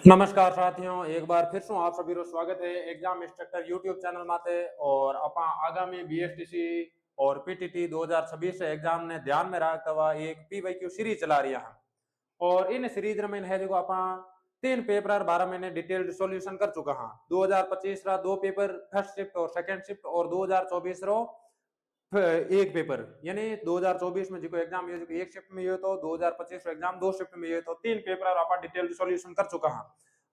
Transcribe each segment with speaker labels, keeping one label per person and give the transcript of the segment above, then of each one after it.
Speaker 1: नमस्कार साथियों, एक बार फिर से आप सभी रो स्वागत है एग्जाम इंस्ट्रक्टर यूट्यूब चैनल माते। और अपा आगामी बीएसटीसी और पीटीटी 2026 एग्जाम ने ध्यान में रखता हुआ एक पीवाईक्यू सीरीज चला रही है। और इन सीरीज में है जो अपा 3 पेपर 12 महीने डिटेल्ड सॉल्यूशन कर चुका हाँ। 2025 रा 2 पेपर फर्स्ट शिफ्ट और सेकंड शिफ्ट, और 2024 रो एक पेपर, यानी 2024 में जो एग्जाम ये जो एक शिफ्ट में ये तो 2025 एग्जाम 2 शिफ्ट में ये तो 3 पेपर और अपन डिटेल्ड सॉल्यूशन कर चुका हाँ।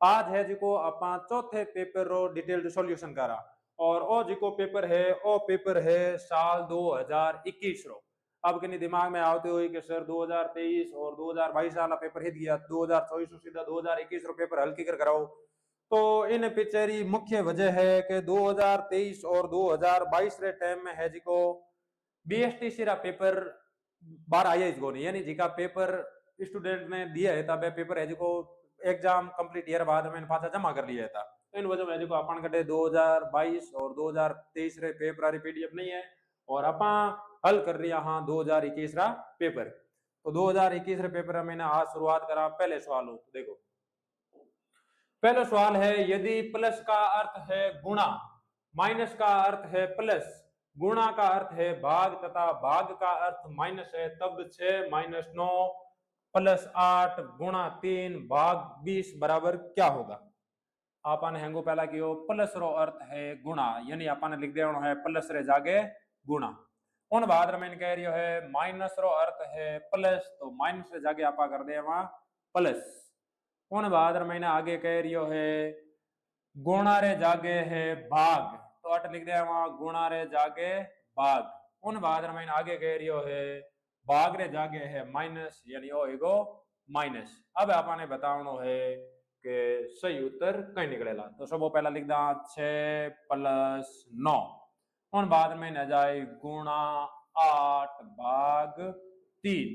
Speaker 1: आज है जिको अपन चौथे पेपर रो डिटेल्ड सॉल्यूशन करा। और ओ जिको पेपर है साल 2021 रो। अब किन्हीं दिमाग में आते हुए कि सर 2023 और 2022 वाला पेपर हिट गया, 2024 से सीधा 2021 रो पेपर हल्की कर कराओ। तो इन पिक्चरी मुख्य वजह है कि 2023 और 2022 रे टाइम में है जिको बीएसटीसी रा पेपर बार आया इसको नहीं, यानी जिका पेपर स्टूडेंट ने दिया है तब पेपर है जिको एग्जाम कंप्लीट ईयर बाद में पाछा जमा कर लिया था। तो इन वजह में जिको अपन कटे 2022 और 2023 रे पेपर री पीडीएफ नहीं है, और अपन हल कर रही हाँ 2021 रा पेपर। तो 2021 रे पेपर मैंने आज शुरुआत करा पहले सवाल हो। तो देखो पहला सवाल है, यदि प्लस का अर्थ है गुणा, माइनस का अर्थ है प्लस, गुणा का अर्थ है भाग तथा भाग का अर्थ माइनस है, तब 6 माइनस 9 प्लस 8 गुणा 3 भाग 20 बराबर क्या होगा। आपन हैंगो पहला कियो प्लस रो अर्थ है गुणा, यानी अपन लिख देना है प्लस रे जागे गुणा। उन बाद में कह रही है माइनस रो अर्थ है प्लस, तो माइनस रे जागे आपा कर दे प्लस। उन बाद मैंने आगे कह रही है गुणा रे जागे है भाग, तो अट लिख दिया वहां गुणा रे जागे भाग। उन बाद मैंने आगे कह रही है भाग रे जागे है माइनस, यानी ओ एगो माइनस। अब आपने बताना है कि सही उत्तर कहीं निकलेला। तो सब पहला लिख दा 6 प्लस 9, उन बाद में न जाए गुणा 8 भाग 3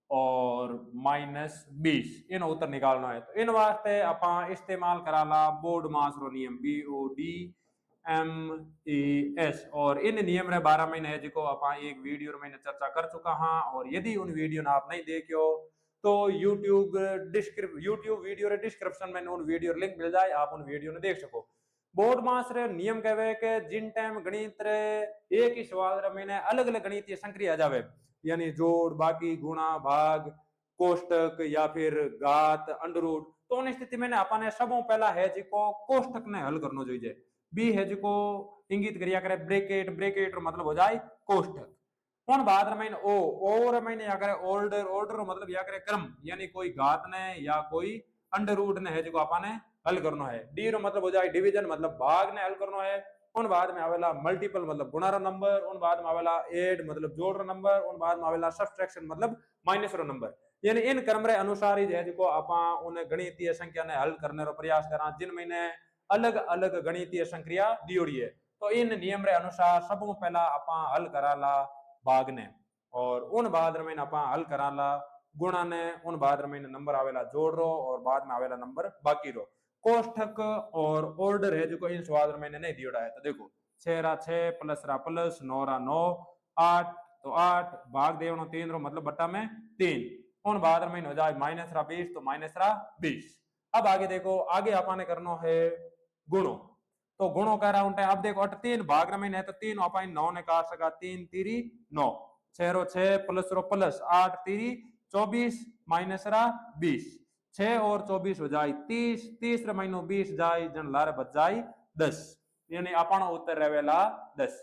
Speaker 1: और माइनस 20, इन उत्तर निकालना है। तो इन वास्ते अपा इस्तेमाल कराला बोर्ड मास रो नियम BODMAS। और इन नियम रे 12 महीने है जिको अपा एक वीडियो में चर्चा कर चुका हाँ। और यदि उन वीडियो ने आप नहीं देखियो तो यूट्यूब वीडियो रे डिस्क्रिप्शन में उन वीडियो लिंक मिल जाए, आप उन वीडियो ने देख सको। बोर्ड मास रे नियम कहवे के जिन टाइम गणित रे एक ही सवाल रे मैंने अलग अलग गणितीय संक्रिया जावे, यानी जोड़ बाकी गुणा भाग कोष्टक या फिर घात अंडर रूट, तो उन स्थिति में अपन सबों पहला है जिको कोष्टक ने हल करनो જોઈએ। बी है जिको इंगित करिया करे ब्रैकेट, ब्रैकेट मतलब हो जाए कोष्टक। उन बाद में ओ और मैंने या करे ऑर्डर, ऑर्डर मतलब या करे क्रम, यानी कोई घात ने या कोई अंडर रूट ने है जिको अपन हल करनो है। डी रो मतलब हो जाए डिवीजन, मतलब भाग ने हल करनो है। उन बाद में आवेला मल्टीपल मतलब गुणा रो नंबर, उन बाद में आवेला एड मतलब जोड़ रो नंबर, उन बाद में आवेला सब्सट्रैक्शन मतलब माइनस रो नंबर। यानी इन क्रम रे अनुसार ही है जिको आपा उन गणितीय संख्या ने हल करने रो प्रयास करा, जिन महीने अलग अलग गणितीय संक्रिया दियोड़ी है। तो इन नियम रे अनुसार सबों पहला आपा हल कराला भाग ने, और उन बाद में आपा हल कराला गुणा ने, उन बाद में नंबर आवेला जोड़ रो, और बाद में आवेला नंबर बाकी रो। कोष्ठक और ऑर्डर है जो इन सवाल में नहीं दियोड़ा है। तो देखो 6 रा 6 प्लस रा प्लस 9 रा 9 8, तो 8 भाग देवनो 3 रो मतलब बट्टा में 3, उन बाद में हो जाए माइनस रा 20, तो माइनस रा 20। अब आगे देखो, आगे आपने करना है गुणो। तो गुणों का राउंड है। अब देखो 3 भाग में है तो 3 अपन 9 ने काट सका, 3 3 9, 6 रो 6 प्लस रो प्लस 8 3 24 माइनस रा 20, 6 और 24 हो जाए 30, 30 रे महीनो 20 जाए जन लारे बच जाए 10, यानी अपन उत्तर रहेला 10।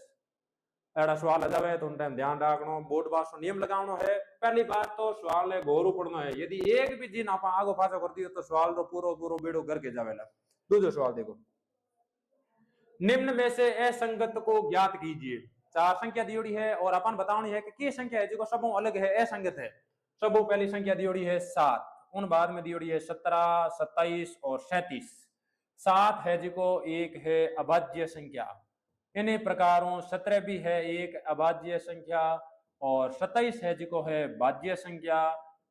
Speaker 1: एड़ा सवाल आ जावे तो उन टाइम ध्यान रखनो, बोर्ड पास नियम लगावनो है। पहली बात तो सवाल ने घोरू पड़नो है, यदि एक भी जिन आप आगो पाछो कर दियो तो सवाल रो पूरो पूरो बेड़ो घर के जावेला। दूसरो सवाल देखो, निम्न में से असंगत को ज्ञात कीजिए। 4 संख्या दियोड़ी है और अपन बतानी है कि संख्या है जो सबों अलग है, असंगत है। सबों पहली संख्या दियोड़ी है 7, उन बाद में दियोड़ी है 17 27 और 37। 7 है जिको एक है अभाज्य संख्या, इन्हीं प्रकारों 17 भी है एक अभाज्य संख्या, और 27 है जिको है भाज्य संख्या,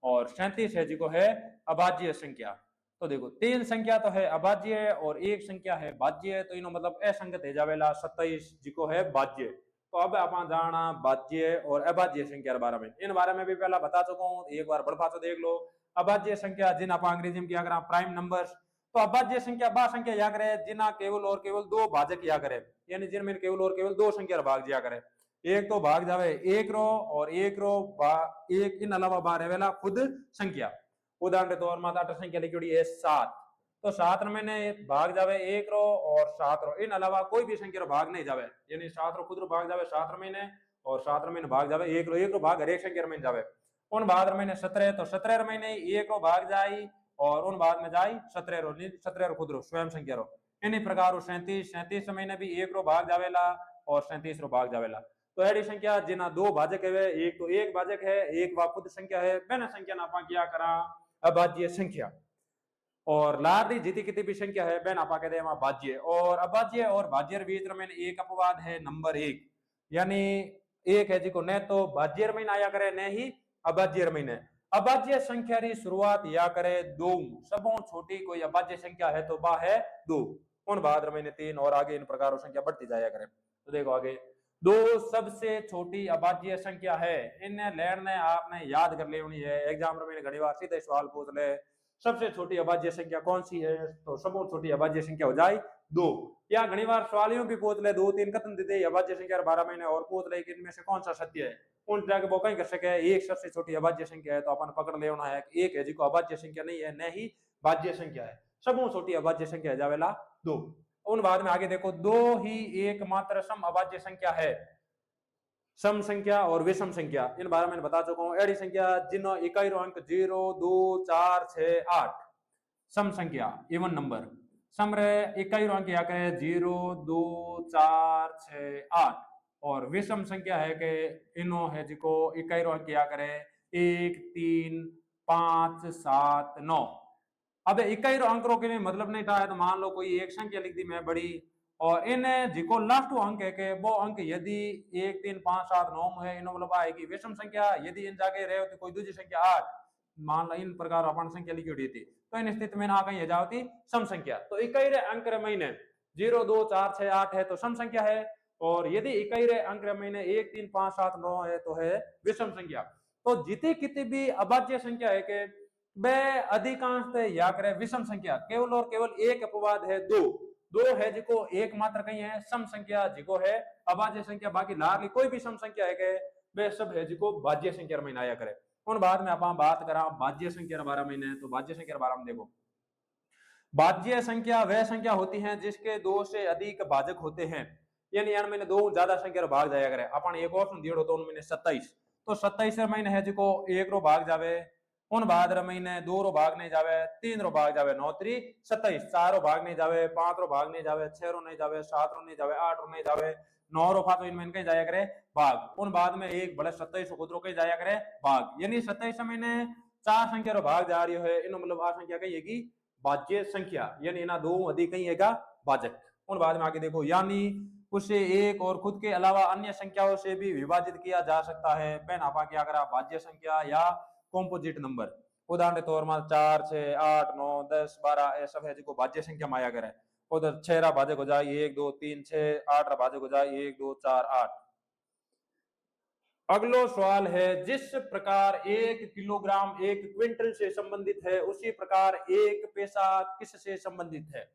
Speaker 1: और 37 है जिको है अभाज्य संख्या। तो देखो 3 संख्या तो है अभाज्य और एक संख्या है भाज्य, तो इनो मतलब असंगत है जावेला 27 जिको है भाज्य। तो अब आप जाना भाज्य और अभाज्य संख्या के बारे में, इन बारे में भी पहला बता चुका हूं, एक बार बड़फा तो देख लो। अभाज्य संख्या जिन आप अंग्रेजी में क्या करा प्राइम नंबर्स, तो अभाज्य संख्या बा संख्या या करे जिना केवल और केवल दो भाजक या करे, यानी जिनमें केवल और केवल दो संख्या भाग दिया करे। एक तो भाग जावे एक रो और एक रो एक इन अलावा बाहर रहेला खुद संख्या। उदाहरण के तौर पर अट संख्या लिखी है 7, तो 7 में भाग जावे एक रो और 7 रो, इन अलावा कोई भी संख्या रो भाग नहीं जावे, यानी 7 रो खुद रो भाग जावे 7 में और 7 में भाग जावे एक रो भाग हर एक संख्या में जावे। उन बाद में 17, तो 17 में एक रो भाग जाई और उन बाद में जाई 17 रो खुद रो स्वयं संख्या रो। इन्हीं प्रकार 37 में भी एक रो भाग जावेला और 37 रो भाग जावेला। तो ऐसी संख्या जिना दो भाजक है, एक तो एक भाजक है, एक वा खुद संख्या है, बिना संख्या ना क्या करा अभाज्य संख्या। और लाडली जीती कितनी भी संख्या है बहन आपा कहते हैं वहां भाज्य। और अभाज्य और भाज्य बीच में एक अपवाद है नंबर 1, यानी एक है जिको न तो भाज्य में आया करे न ही अभाज्य में। अभाज्य संख्या की शुरुआत या करे 2, सबों छोटी कोई अभाज्य संख्या है तो वह है 2, उन बाद में 3 और आगे इन प्रकार संख्या बढ़ती जाया करे। तो देखो आगे 2 सबसे छोटी अभाज्य संख्या है, इन्हें लेने आपने याद कर लेनी है। एग्जाम में घनी बार सीधे सवाल पूछ ले सबसे छोटी अभाज्य संख्या कौन सी है, तो सबसे छोटी अभाज्य संख्या हो जाए 2। या घनी बार सवालियों भी पूछ ले 2-3 कथन देते अभाज्य संख्या 12 महीने और पूछ ले कि इनमें से कौन सा सत्य है, उन जाके वो कहीं कर सके एक सबसे छोटी अभाज्य संख्या है तो अपन पकड़ लेना है कि एक है जिको अभाज्य संख्या नहीं है न ही भाज्य संख्या है, सबसे छोटी अभाज्य संख्या है जावेला 2। उन बाद में आगे देखो 2 ही एकमात्र सम अभाज्य संख्या है, सम संख्या और विषम संख्या इन बारे में बता चुका हूं। एडी संख्या जिनो इकाई रो अंक 0 2 4 6 8 सम संख्या इवन नंबर, सम रे इकाई रो अंक या करे 0 2 4 6 8 और विषम संख्या है के इनो है जिको इकाई रो अंक या करे 1 3 5 7 9। अब इकाई रो अंक रो के मतलब नहीं था, तो मान लो कोई एक संख्या लिख दी मैं बड़ी और इन जिको लास्ट अंक है के वो अंक यदि 1 3 5 7 9 है इन मतलब आएगी विषम संख्या, यदि इन जाके रहे होती कोई दूसरी संख्या 8 मान लो इन प्रकार अपन संख्या लिखी हुई थी तो इन स्थिति में आ गई जाती सम संख्या। तो इकाई रे अंक रे महीने 0 2 4 6 8 है तो सम संख्या है, और यदि इकाई रे अंक रे महीने 1 3 5 7 9 है तो है विषम संख्या। तो जितनी कितनी भी अभाज्य संख्या है के वे अधिकांश या करे विषम संख्या, केवल और केवल एक अपवाद है 2 है जिको एकमात्र कहीं है सम संख्या जिको है अभाज्य संख्या, बाकी लार्ली कोई भी सम संख्या है के वे सब है जिको भाज्य संख्या में आया करे। उन बाद में अपन बात करा भाज्य संख्या 12 महीने, तो भाज्य संख्या 12 में देखो भाज्य संख्या वह संख्या होती है जिसके 2 से अधिक भाजक होते हैं, यानी यार मैंने 2 ज्यादा संख्या भाग जाया करे। अपन एक ऑप्शन दियो तो उनमें 27, तो 27 महीने है जिको एक रो भाग जावे, उन बाद महीने 2 रो भाग नहीं जावे, 3 रो भाग जावे 9 3 27, 4 रो भाग नहीं जावे, 5 रो भाग नहीं जावे, 6 रो नहीं जावे, 7 रो नहीं जावे, 8 रो नहीं जावे, 9 रो तो इनमें कहीं जाया करे भाग। उन बाद में एक बड़े 27 खुद रो कहीं जाया करे भाग, यानी 27 महीने 4 संख्या रो भाग जा रही है, इन मतलब आ संख्या कही है भाज्य संख्या, यानी ना 2 अधिक कहीं है भाजक। उन बाद में आगे देखो यानी उसे एक और खुद के अलावा अन्य संख्याओं से भी विभाजित किया जा सकता है। पेन आपा क्या करा भाज्य संख्या या कॉम्पोजिट नंबर, उदाहरण के तौर पर 4 6 8 9 10 12 ये सब है जिको भाज्य संख्या माया करे। उधर 6 रा भाजक हो जाए 1 2 3 6, 8 रा भाजक हो जाए 1 2 4 8। अगलो सवाल है जिस प्रकार 1 किलोग्राम 1 क्विंटल से संबंधित है उसी प्रकार 1 पैसा किससे संबंधित है।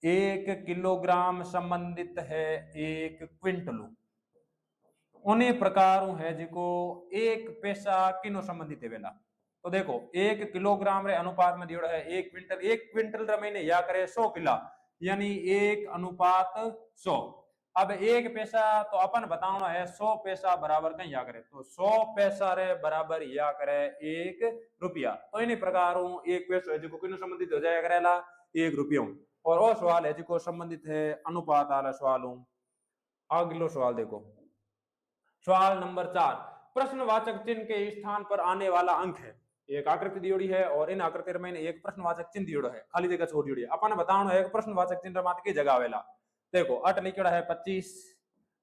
Speaker 1: 1 किलोग्राम संबंधित है 1 क्विंटल, उन्हीं प्रकार है जिको 1 पैसा किनो संबंधित है वेला। तो देखो 1 किलोग्राम रे अनुपात में दिया है 1 क्विंटल, 1 क्विंटल रे महीने या करे 100 किला, यानी 1 अनुपात 100। अब 1 पैसा तो अपन बताना है 100 पैसा बराबर कहीं या करे, तो 100 पैसा रे बराबर या करे 1 रुपया। तो इन्हीं प्रकार 1 पैसा है जिको किनो संबंधित हो जाया करेला 1 रुपया। और वो सवाल है जिको संबंधित है अनुपात वाला सवाल हूं। अगलो सवाल देखो सवाल नंबर 4, प्रश्नवाचक चिन्ह के स्थान पर आने वाला अंक है। एक आकृति दियोड़ी है और इन आकृति में एक प्रश्नवाचक चिन्ह दियोड़ा है, खाली जगह छोड़ दियोड़ी है। अपन बताना है प्रश्नवाचक चिन्ह मात की जगह आवेला। देखो 8 लिखड़ा है 25,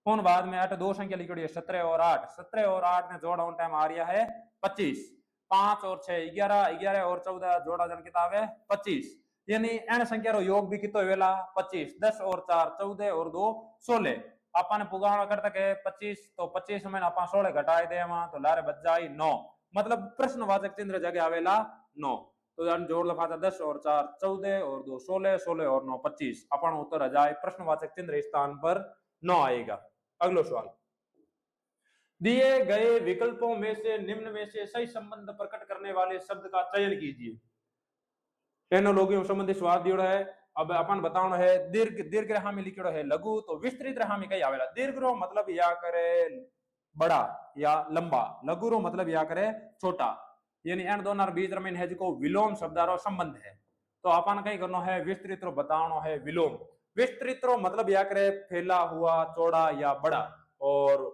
Speaker 1: उन बाद में 8 दो संख्या लिखड़ी है 17 और 8, 17 और 8 ने जोड़ा उन टाइम आ रहा है 25, 5 और 6 11, 11 और 14 जोड़ा जन किताब है 25, यानी एन संख्या रो योग भी कितो वेला 25, 10 और 4 14 और 2 16। अपन पुगाना कर तक 25, तो 25 में अपन 16 घटाए दे तो लारे बच जाए 9, मतलब प्रश्नवाचक चिन्ह जगह आवेला 9। उदाहरण जोड़ लफाता 10 और 4 14 और 2 16 16 और 9 25 अपन उत्तर आ जाए प्रश्नवाचक चिन्ह स्थान पर 9 आएगा। अगला सवाल, दिए गए विकल्पों में से निम्न में से सही संबंध प्रकट करने वाले शब्द का चयन कीजिए। एनोलॉगी संबंधी सवाल दियो है। अब अपन बताना है दीर्घ दीर्घ रेखा में लिखियो है लघु, तो विस्तृत रेखा में कई आवेला। दीर्घ रो मतलब या करे बड़ा या लंबा, लघु रो मतलब या करे छोटा, यानी इन दोनों बीच में है जो विलोम शब्दारो संबंध है। तो अपन कहीं करना है विस्तृत रो बताना है विलोम। विस्तृत रो मतलब या करे फैला हुआ, चौड़ा या बड़ा, और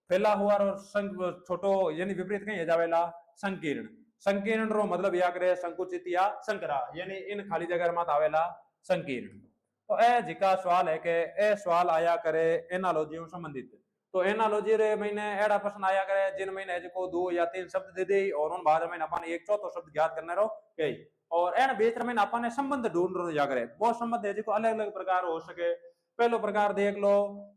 Speaker 1: फैला हुआ और छोटो यानी विपरीत कहीं जावेला संकीर्ण। संकीर्ण रो मतलब या करे संकुचित या संकरा, यानी इन खाली जगह मत आवेला संकीर्ण। तो ए जिका सवाल है कि ए सवाल आया करे एनालॉजी संबंधित। तो एनालॉजी रे मैंने एड़ा प्रश्न आया करे जिन मैंने जो 2 या 3 शब्द दे दी और उन बाद में अपन एक चौथा शब्द ज्ञात करने रो कई, और एन बीच में अपन ने संबंध ढूंढ रो जा करे। वो संबंध है जो अलग अलग प्रकार हो सके। पहलो प्रकार देख लो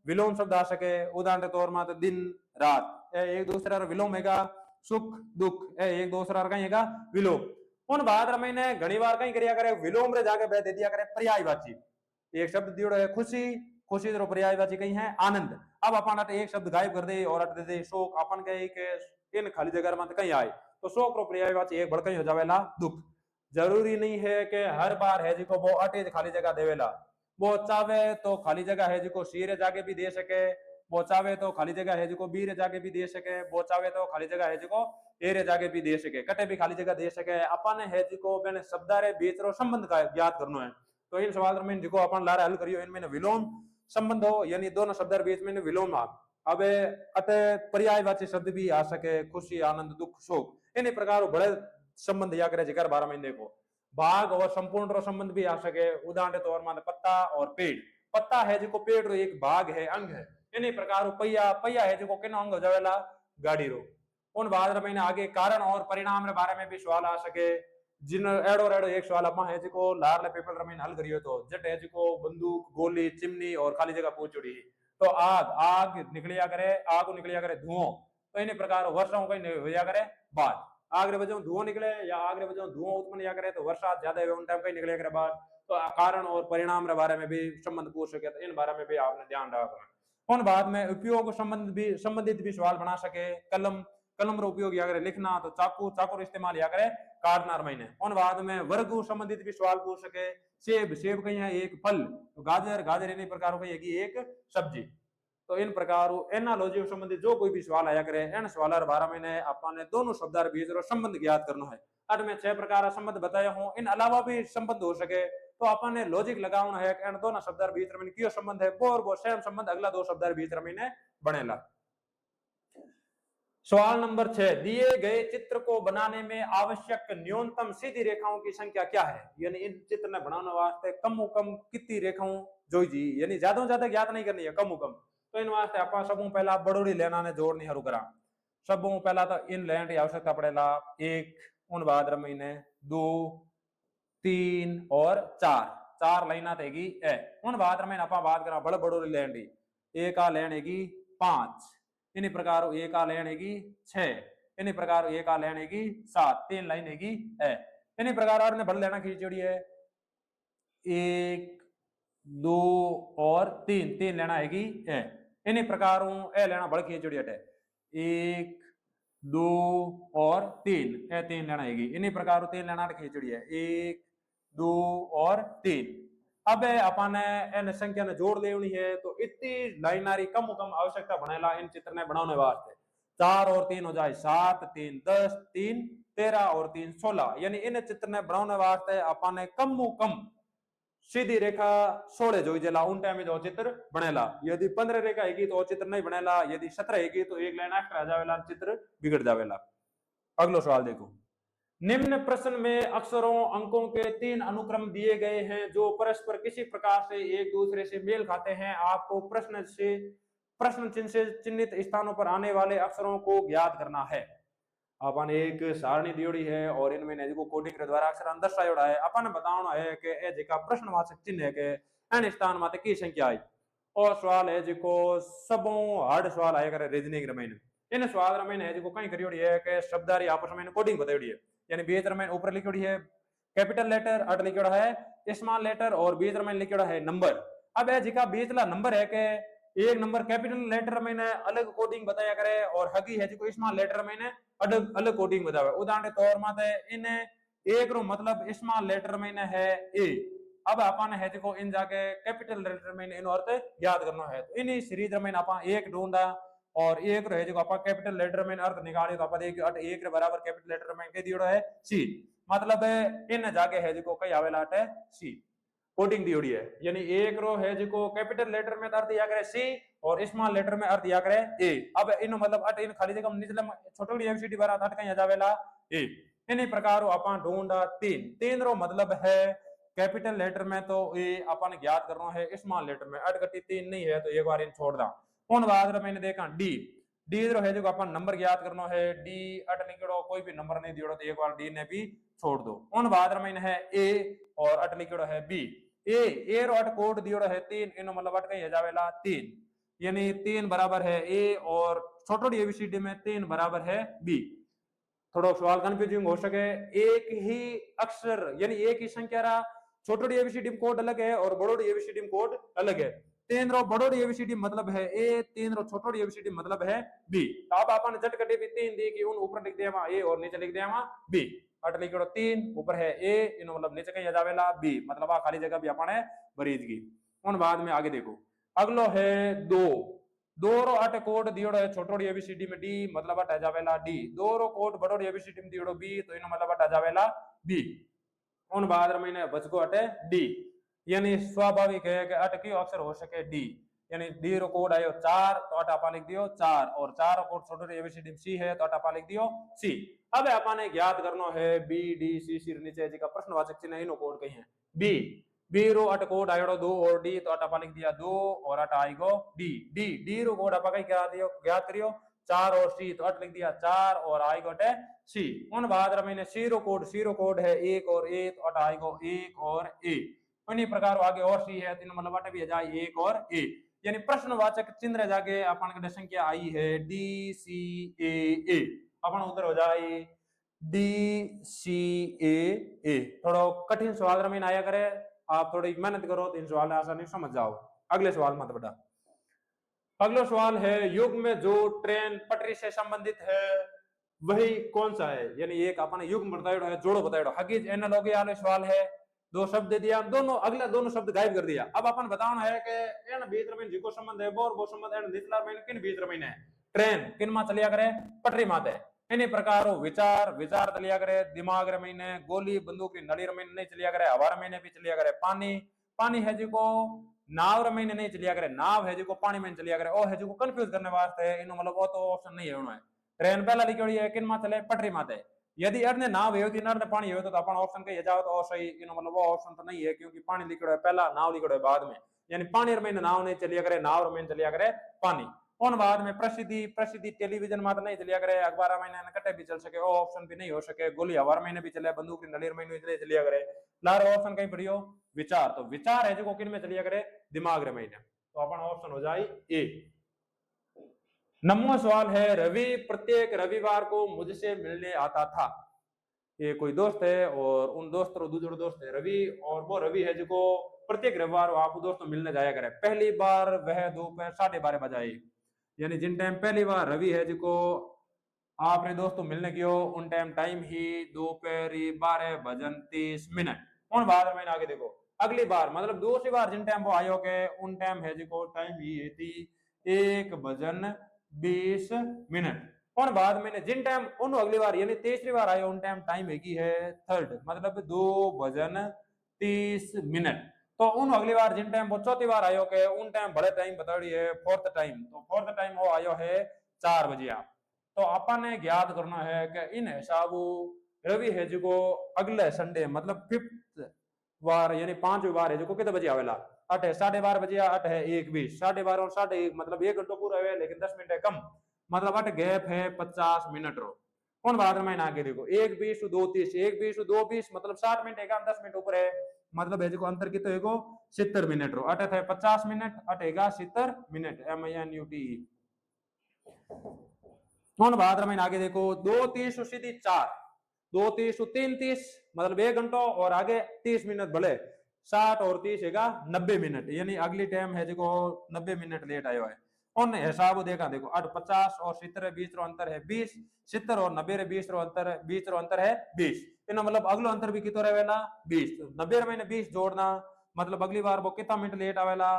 Speaker 1: विलोम शब्द आ सके, उदाहरण के तौर में दिन रात एक दूसरे का विलोम हैगा, सुख दुख एक दूसरा का हैगा विलोम। उन बाद मैंने घनी बार कहीं करिया करे विलोम रे जाके दे दिया करे पर्यायवाची। एक शब्द दियो है खुशी, खुशी तो पर्यायवाची कहीं है आनंद। अब अपन एक शब्द गायब कर दे और अट दे दे शोक, अपन कहे कि इन खाली जगह में कहीं आए तो शोक रो पर्यायवाची एक बड़का हो जावेला दुख। जरूरी नहीं है कि हर बार है जिको वो अटे खाली जगह देवेला। वो चाहे तो खाली जगह है जिको शीरे जाके भी दे सके, वो चाहे तो खाली जगह है जिको बीरे जाके भी दे सके, वो चाहे तो खाली जगह है जिको एरे जाके भी दे सके, कटे भी खाली जगह दे सके। अपन है जिको मैंने शब्दारे बीच रो संबंध का ज्ञात करनो है। तो इन सवाल में जिको अपन लारे हल करियो इनमें विलोम संबंध हो, यानी दोनों शब्दारे बीच में विलोम आ। अब अते पर्यायवाची शब्द भी आ सके खुशी आनंद दुख शोक, इन प्रकार बड़े संबंध या करे जिकर बारे में देखो। भाग और संपूर्ण रो संबंध भी आ सके, उदाहरण के तौर में पत्ता और पेड़। पत्ता है जो पेड़ रो एक भाग है अंग है। इन्हीं प्रकार पहिया, पहिया है जो किन अंग हो जावेला गाड़ी रो। उन बाद में आगे कारण और परिणाम रे बारे में भी सवाल आ सके। जिन एड़ो एड़ो एक सवाल अपना है जो लार पेपर में हल करियो तो जट है जो बंदूक गोली चिमनी और खाली जगह पूछड़ी। तो आग, आग निकलिया करे, आग निकलिया करे धुआं। तो इन प्रकार वर्षाओं कहीं हो करे बाद, आग रे वजह धुआं निकले या आग रे वजह धुआं उत्पन्न या करे तो वर्षा ज्यादा उन टाइम कहीं निकले करे बाद। तो कारण और परिणाम रे बारे में भी संबंध पूछ सके, तो इन बारे में भी आपने ध्यान रखना। उन बाद में उपयोग संबंध भी संबंधित भी सवाल बना सके। कलम, कलम रो उपयोग या करे लिखना, तो चाकू, चाकू रो इस्तेमाल या करे काटना महीने। उन बाद में वर्ग संबंधित भी सवाल पूछ सके। सेब, सेब कहीं है एक फल, तो गाजर, गाजर इन प्रकार की एक सब्जी। तो इन प्रकार एनालॉजी संबंधित जो कोई भी सवाल आया करे इन सवाल बारे में अपन दोनों शब्दार बीच संबंध ज्ञात करना है। अट में 6 प्रकार संबंध बताया हूं, इन अलावा भी संबंध हो सके। तो अपन ने लॉजिक लगाना है कि इन दोनों शब्दार बीच में क्यों संबंध है, वो सेम संबंध अगला दो शब्दार बीच में बनेला। सवाल नंबर 6, दिए गए चित्र को बनाने में आवश्यक न्यूनतम सीधी रेखाओं की संख्या क्या है। यानी इन चित्र ने बनाने वास्ते कम कम कितनी रेखाओं जो जी, यानी ज्यादा ज्ञात नहीं करनी है, कम कम। तो इन वास्ते आप सबों पहला बड़ोड़ी लेना ने जोड़नी हरू करा। सबों पहला तो इन लैंड की आवश्यकता पड़ेला एक, उन बाद महीने 2 3 और 4, 4 लाइना तेगी ए। उन बाद में आप बात करा बड़ बड़ोड़ी लैंड की, एक आ लैंड हैगी 5, इन्हीं प्रकार एक आ लैंड हैगी 6, इन्हीं प्रकार एक आ लैंड हैगी 7, 3 लाइन हैगी ए। इन्हीं प्रकार आपने बड़ लेना खींचड़ी है 1 2 और 3, 3 लेना हैगी ए। इन्हीं प्रकार ए लेना बड़ खींचड़ी है 1 2 और 3, ए 3 लेना हैगी। इन्हीं प्रकार 3 लेना खींचड़ी है 1 2 और 3। अब अपन इन संख्या ने जोड़ लेनी है, तो इतनी लाइनारी कम आवश्यकता बनेला इन चित्र ने बनाने वास्ते। 4 और 3 हो जाए 7, 3 10, 3 13 और 3 16। यानी इन चित्र ने बनाने वास्ते अपन ने कम सीधी रेखा 16 जो जेला उन टाइम में जो चित्र बनेला। यदि 15 रेखा हैगी तो चित्र नहीं बनेला, यदि 17 हैगी तो एक लाइन एक्स्ट्रा जावेला, चित्र बिगड़ जावेला। अगला सवाल देखो, निम्न प्रश्न में अक्षरों अंकों के 3 अनुक्रम दिए गए हैं जो परस्पर किसी प्रकार से एक दूसरे से मेल खाते हैं। आपको प्रश्न चिन्ह से चिन्हित स्थानों पर आने वाले अक्षरों को ज्ञात करना है। अपन एक सारणी दियोड़ी है और इनमें जो कोडिंग के द्वारा अक्षर दर्शायोड़ा है। अपन बताना है कि ए जिका प्रश्नवाचक चिन्ह है कि एन स्थान माते की संख्या आई। और सवाल है जिको सबों हार्ड सवाल आया करे रीजनिंग रमेन। इन सवाल रमेन है जिको कहीं करियोड़ी है कि शब्दारी आपस में कोडिंग बतायोड़ी है। यानी बीच रमेन ऊपर लिखोड़ी है कैपिटल लेटर अट लिखियोड़ा है स्मॉल लेटर और बीच में लिखियोड़ा है नंबर। अब है जिका बीचला नंबर है के एक नंबर कैपिटल लेटर में अलग कोडिंग बताया करे और हगी है जो स्मॉल लेटर में अलग अलग कोडिंग बतावे। उदाहरण तौर माते इन एक रो मतलब स्मॉल लेटर में है ए। अब अपन है जो इन जाके कैपिटल लेटर में इन अर्थ याद करना है। तो इन सीरीज में अपन एक ढूंढा और एक रहे जो अपन कैपिटल लेटर में अर्थ निकाले तो अपन देखियो अट एक रे बराबर कैपिटल लेटर में के दियोड़ो है सी। मतलब इन जाके है जो कई आवेला अट सी कोडिंग दी है। यानी एक रो है जो कैपिटल लेटर में अर्थ या करे सी और स्मॉल लेटर में अर्थ या करे ए। अब इन मतलब अट इन खाली जगह निचले छोटी एबीसीडी बारा अट कहीं जावेला ए। इन्हीं प्रकार अपन ढूंढा तीन तीन रो मतलब है कैपिटल लेटर में तो ए अपन ज्ञात करना है स्मॉल लेटर में अट कटी तीन नहीं है तो एक बार इन छोड़ दा। उन बाद मैंने देखा डी डी रो है जो अपन नंबर ज्ञात करना है डी अट लिखियो कोई भी नंबर नहीं दियो तो एक बार डी ने भी छोड़ दो। उन बाद मैंने है ए और अट लिखियो है बी ए रो अट कोड दियो है तीन इन मतलब अट कहीं जावेला तीन। यानी तीन बराबर है ए और छोटी एबीसीडी में तीन बराबर है बी। थोड़ा सवाल कंफ्यूजिंग हो सके एक ही अक्षर यानी एक ही संख्या रा छोटी एबीसीडी कोड अलग है और बड़ोड़ी एबीसीडी कोड अलग है। तीन रो बड़ोड़ी एबीसीडी मतलब है ए तीन रो छोटी एबीसीडी मतलब है बी। तो अब अपन झट कटे भी तीन दी कि उन ऊपर लिख दिया ए और नीचे लिख दिया बी। अट लिखो तीन ऊपर है ए इन मतलब नीचे कहीं जावेला बी मतलब आ खाली जगह भी अपन भरीज गई। उन बाद में आगे देखो अगलो है दो दो रो अट कोड दियोड़ो है छोटोड़ी एबीसीडी में डी मतलब अट जावेला डी। दो रो कोड बड़ोड़ी एबीसीडी में दियोड़ो बी तो इन मतलब अट जावेला बी। उन बाद में बचगो अटे डी। यानी स्वाभाविक है कि अट क्यों अक्षर हो सके डी। यानी डी रो कोड आयो चार तो अट आपा लिख दियो चार और चार रो कोड छोटोड़ी एबीसीडी में सी है तो अट आपा लिख दियो सी। अब अपन ने ज्ञात करना है बी डी सी सी नीचे जी का प्रश्नवाचक चिन्ह इनो कोड कही है बी बी रो अट कोड आयो दो और डी तो अट आपा लिख दिया दो और अट आएगो डी डी डी रो कोड आपा कहीं क्या दियो ज्ञात करियो चार और सी तो अट लिख दिया चार और आएगो अटे सी। उन बाद मैंने सी रो कोड है एक और ए तो अट आएगो एक और ए। इन्हीं प्रकार आगे और सी है तीन मतलब अट भी जाए एक और ए। यानी प्रश्नवाचक चिन्ह जाके अपन के संख्या आई है डी सी ए अपन उधर हो जाए डी सी ए। थोड़ा कठिन सवाल में आया करे आप थोड़ी मेहनत करो तो इन सवाल आसानी समझ जाओ। अगले सवाल मत बेटा। अगला सवाल है युग में जो ट्रेन पटरी से संबंधित है वही कौन सा है। यानी एक अपन युग बताया है जोड़ो बताया हकीज एनालॉगी वाले सवाल है। दो शब्द दे दिया दोनों अगला दोनों शब्द गायब कर दिया। अब अपन बताना है कि इन बीच में जिको संबंध है वो संबंध इन निचला में किन बीच में है ट्रेन किन मा चलिया करे पटरी माते। इन्हीं प्रकार विचार विचार चलिया करे दिमाग रे महीने गोली बंदूक की नली रे महीने नहीं चलिया करे हवा रे महीने भी चलिया करे पानी पानी है जिको नाव रे महीने नहीं चलिया करे नाव है जिको पानी में चलिया करे ओ है जिको कंफ्यूज करने वास्ते इनो मतलब वो तो ऑप्शन नहीं है उन्होंने। ट्रेन पहला लिखी है किन मा चले पटरी माते। यदि अर्ने नाव है अर्ने पानी है तो अपन ऑप्शन कही जाओ तो सही इनो मतलब वो ऑप्शन तो नहीं है क्योंकि पानी लिखो है पहला नाव लिखो है बाद में। यानी पानी रे महीने नाव नहीं चलिया करे नाव रे महीने चलिया करे पानी। उन बाद में प्रसिद्धि प्रसिद्धि टेलीविजन में नहीं चलिया करे अखबार महीने कटे भी चल सके ओ ऑप्शन भी नहीं हो सके गोली हवार महीने भी चले बंदूक नलीर महीने भी चलिया करे लार ऑप्शन कहीं पढ़ियो विचार तो विचार है जो किन में चलिया करे दिमाग रे महीने तो अपन ऑप्शन हो जाए ए। नम्बो सवाल है रवि प्रत्येक रविवार को मुझसे मिलने आता था। ये कोई दोस्त है और उन दोस्त दूसरे दोस्त है रवि और वो रवि है जो प्रत्येक रविवार आप दोस्तों मिलने जाया करे। पहली बार वह दोपहर 12:30 बजे आई। यानी जिन टाइम पहली बार रवि है जिको आपने दोस्तों मिलने की हो उन टाइम ही दोपहर 12:30। उन बाद में आगे देखो अगली बार मतलब दूसरी बार जिन टाइम वो आयो के उन टाइम है जिको टाइम ही थी 1:20। उन बाद में जिन टाइम उन अगली बार यानी तीसरी बार आयो उन टाइम है थर्ड मतलब 2:30। तो उन अगली बार जिन टाइम वो चौथी बार आयो के उन टाइम बड़े टाइम बताड़ी है फोर्थ टाइम तो फोर्थ टाइम वो आयो है 4 बजे। तो अपन ने ज्ञात करना है कि इन हिसाब रवि है जो अगले संडे मतलब 5th बार यानी 5वीं बार है जो कितने बजे आवेला अट है 12:30 बजे अट है 1:20 12:30 और 1:30 मतलब 1 घंटा पूरा है लेकिन 10 मिनट है कम मतलब अट गैप है 50 मिनट रो। उन बाद में आगे देखो 1:20 2:30 1:20 2:20 मतलब 60 मिनट है 10 मिनट ऊपर है मतलब है जो अंतर कितो है 70 मिनट रो अट है 50 मिनट अट है 70 मिनट MINUTE। उन बाद में आगे देखो 2 3 सीधी 4 2 30 तो 3 30 मतलब 1 घंटा और आगे 30 मिनट भले 60 और 30 है 90 मिनट यानी अगली टाइम है जो 90 मिनट लेट आयो है उन हिसाब देखा देखो 50 और 70 बीच रो अंतर है 20 70 और 90 रे बीच रो अंतर है 20 इना मतलब अगलो अंतर भी कितो रहेला 20 90 रे मैंने 20 जोड़ना मतलब अगली बार वो कितना मिनट लेट आवेला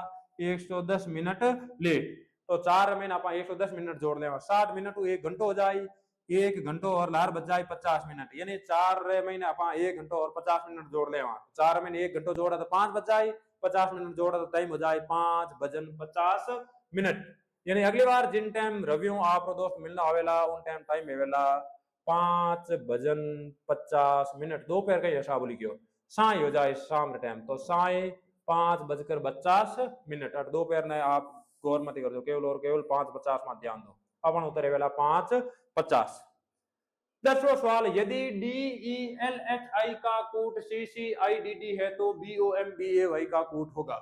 Speaker 1: 110 मिनट लेट तो 4 महीना आप 110 मिनट जोड़ ले 60 मिनट 1 घंटो हो जाए 1 घंटो और लार बच जाए 50 मिनट यानी 4 महीने आप 1 घंटो और 50 मिनट जोड़ ले 4 महीने 1 घंटो जोड़ा तो 5 बच जाए 50 मिनट जोड़ा तो टाइम हो जाए 5 भजन 50 मिनट यानी अगली बार जिन टाइम रवियों आप दोस्त मिलना आवेला उन टाइम हेवेला 5 भजन 50 मिनट दोपहर का हिसाब लिखियो साई हो जाए शाम टाइम तो साई 5 बजकर 50 मिनट और दोपहर ने आप गौर मत कर दो केवल और केवल 5:50 मत ध्यान दो अपन उतरे वाला 5:50 10वां सवाल यदि DELHI का कूट CCIDD है तो BOMBAY का कूट होगा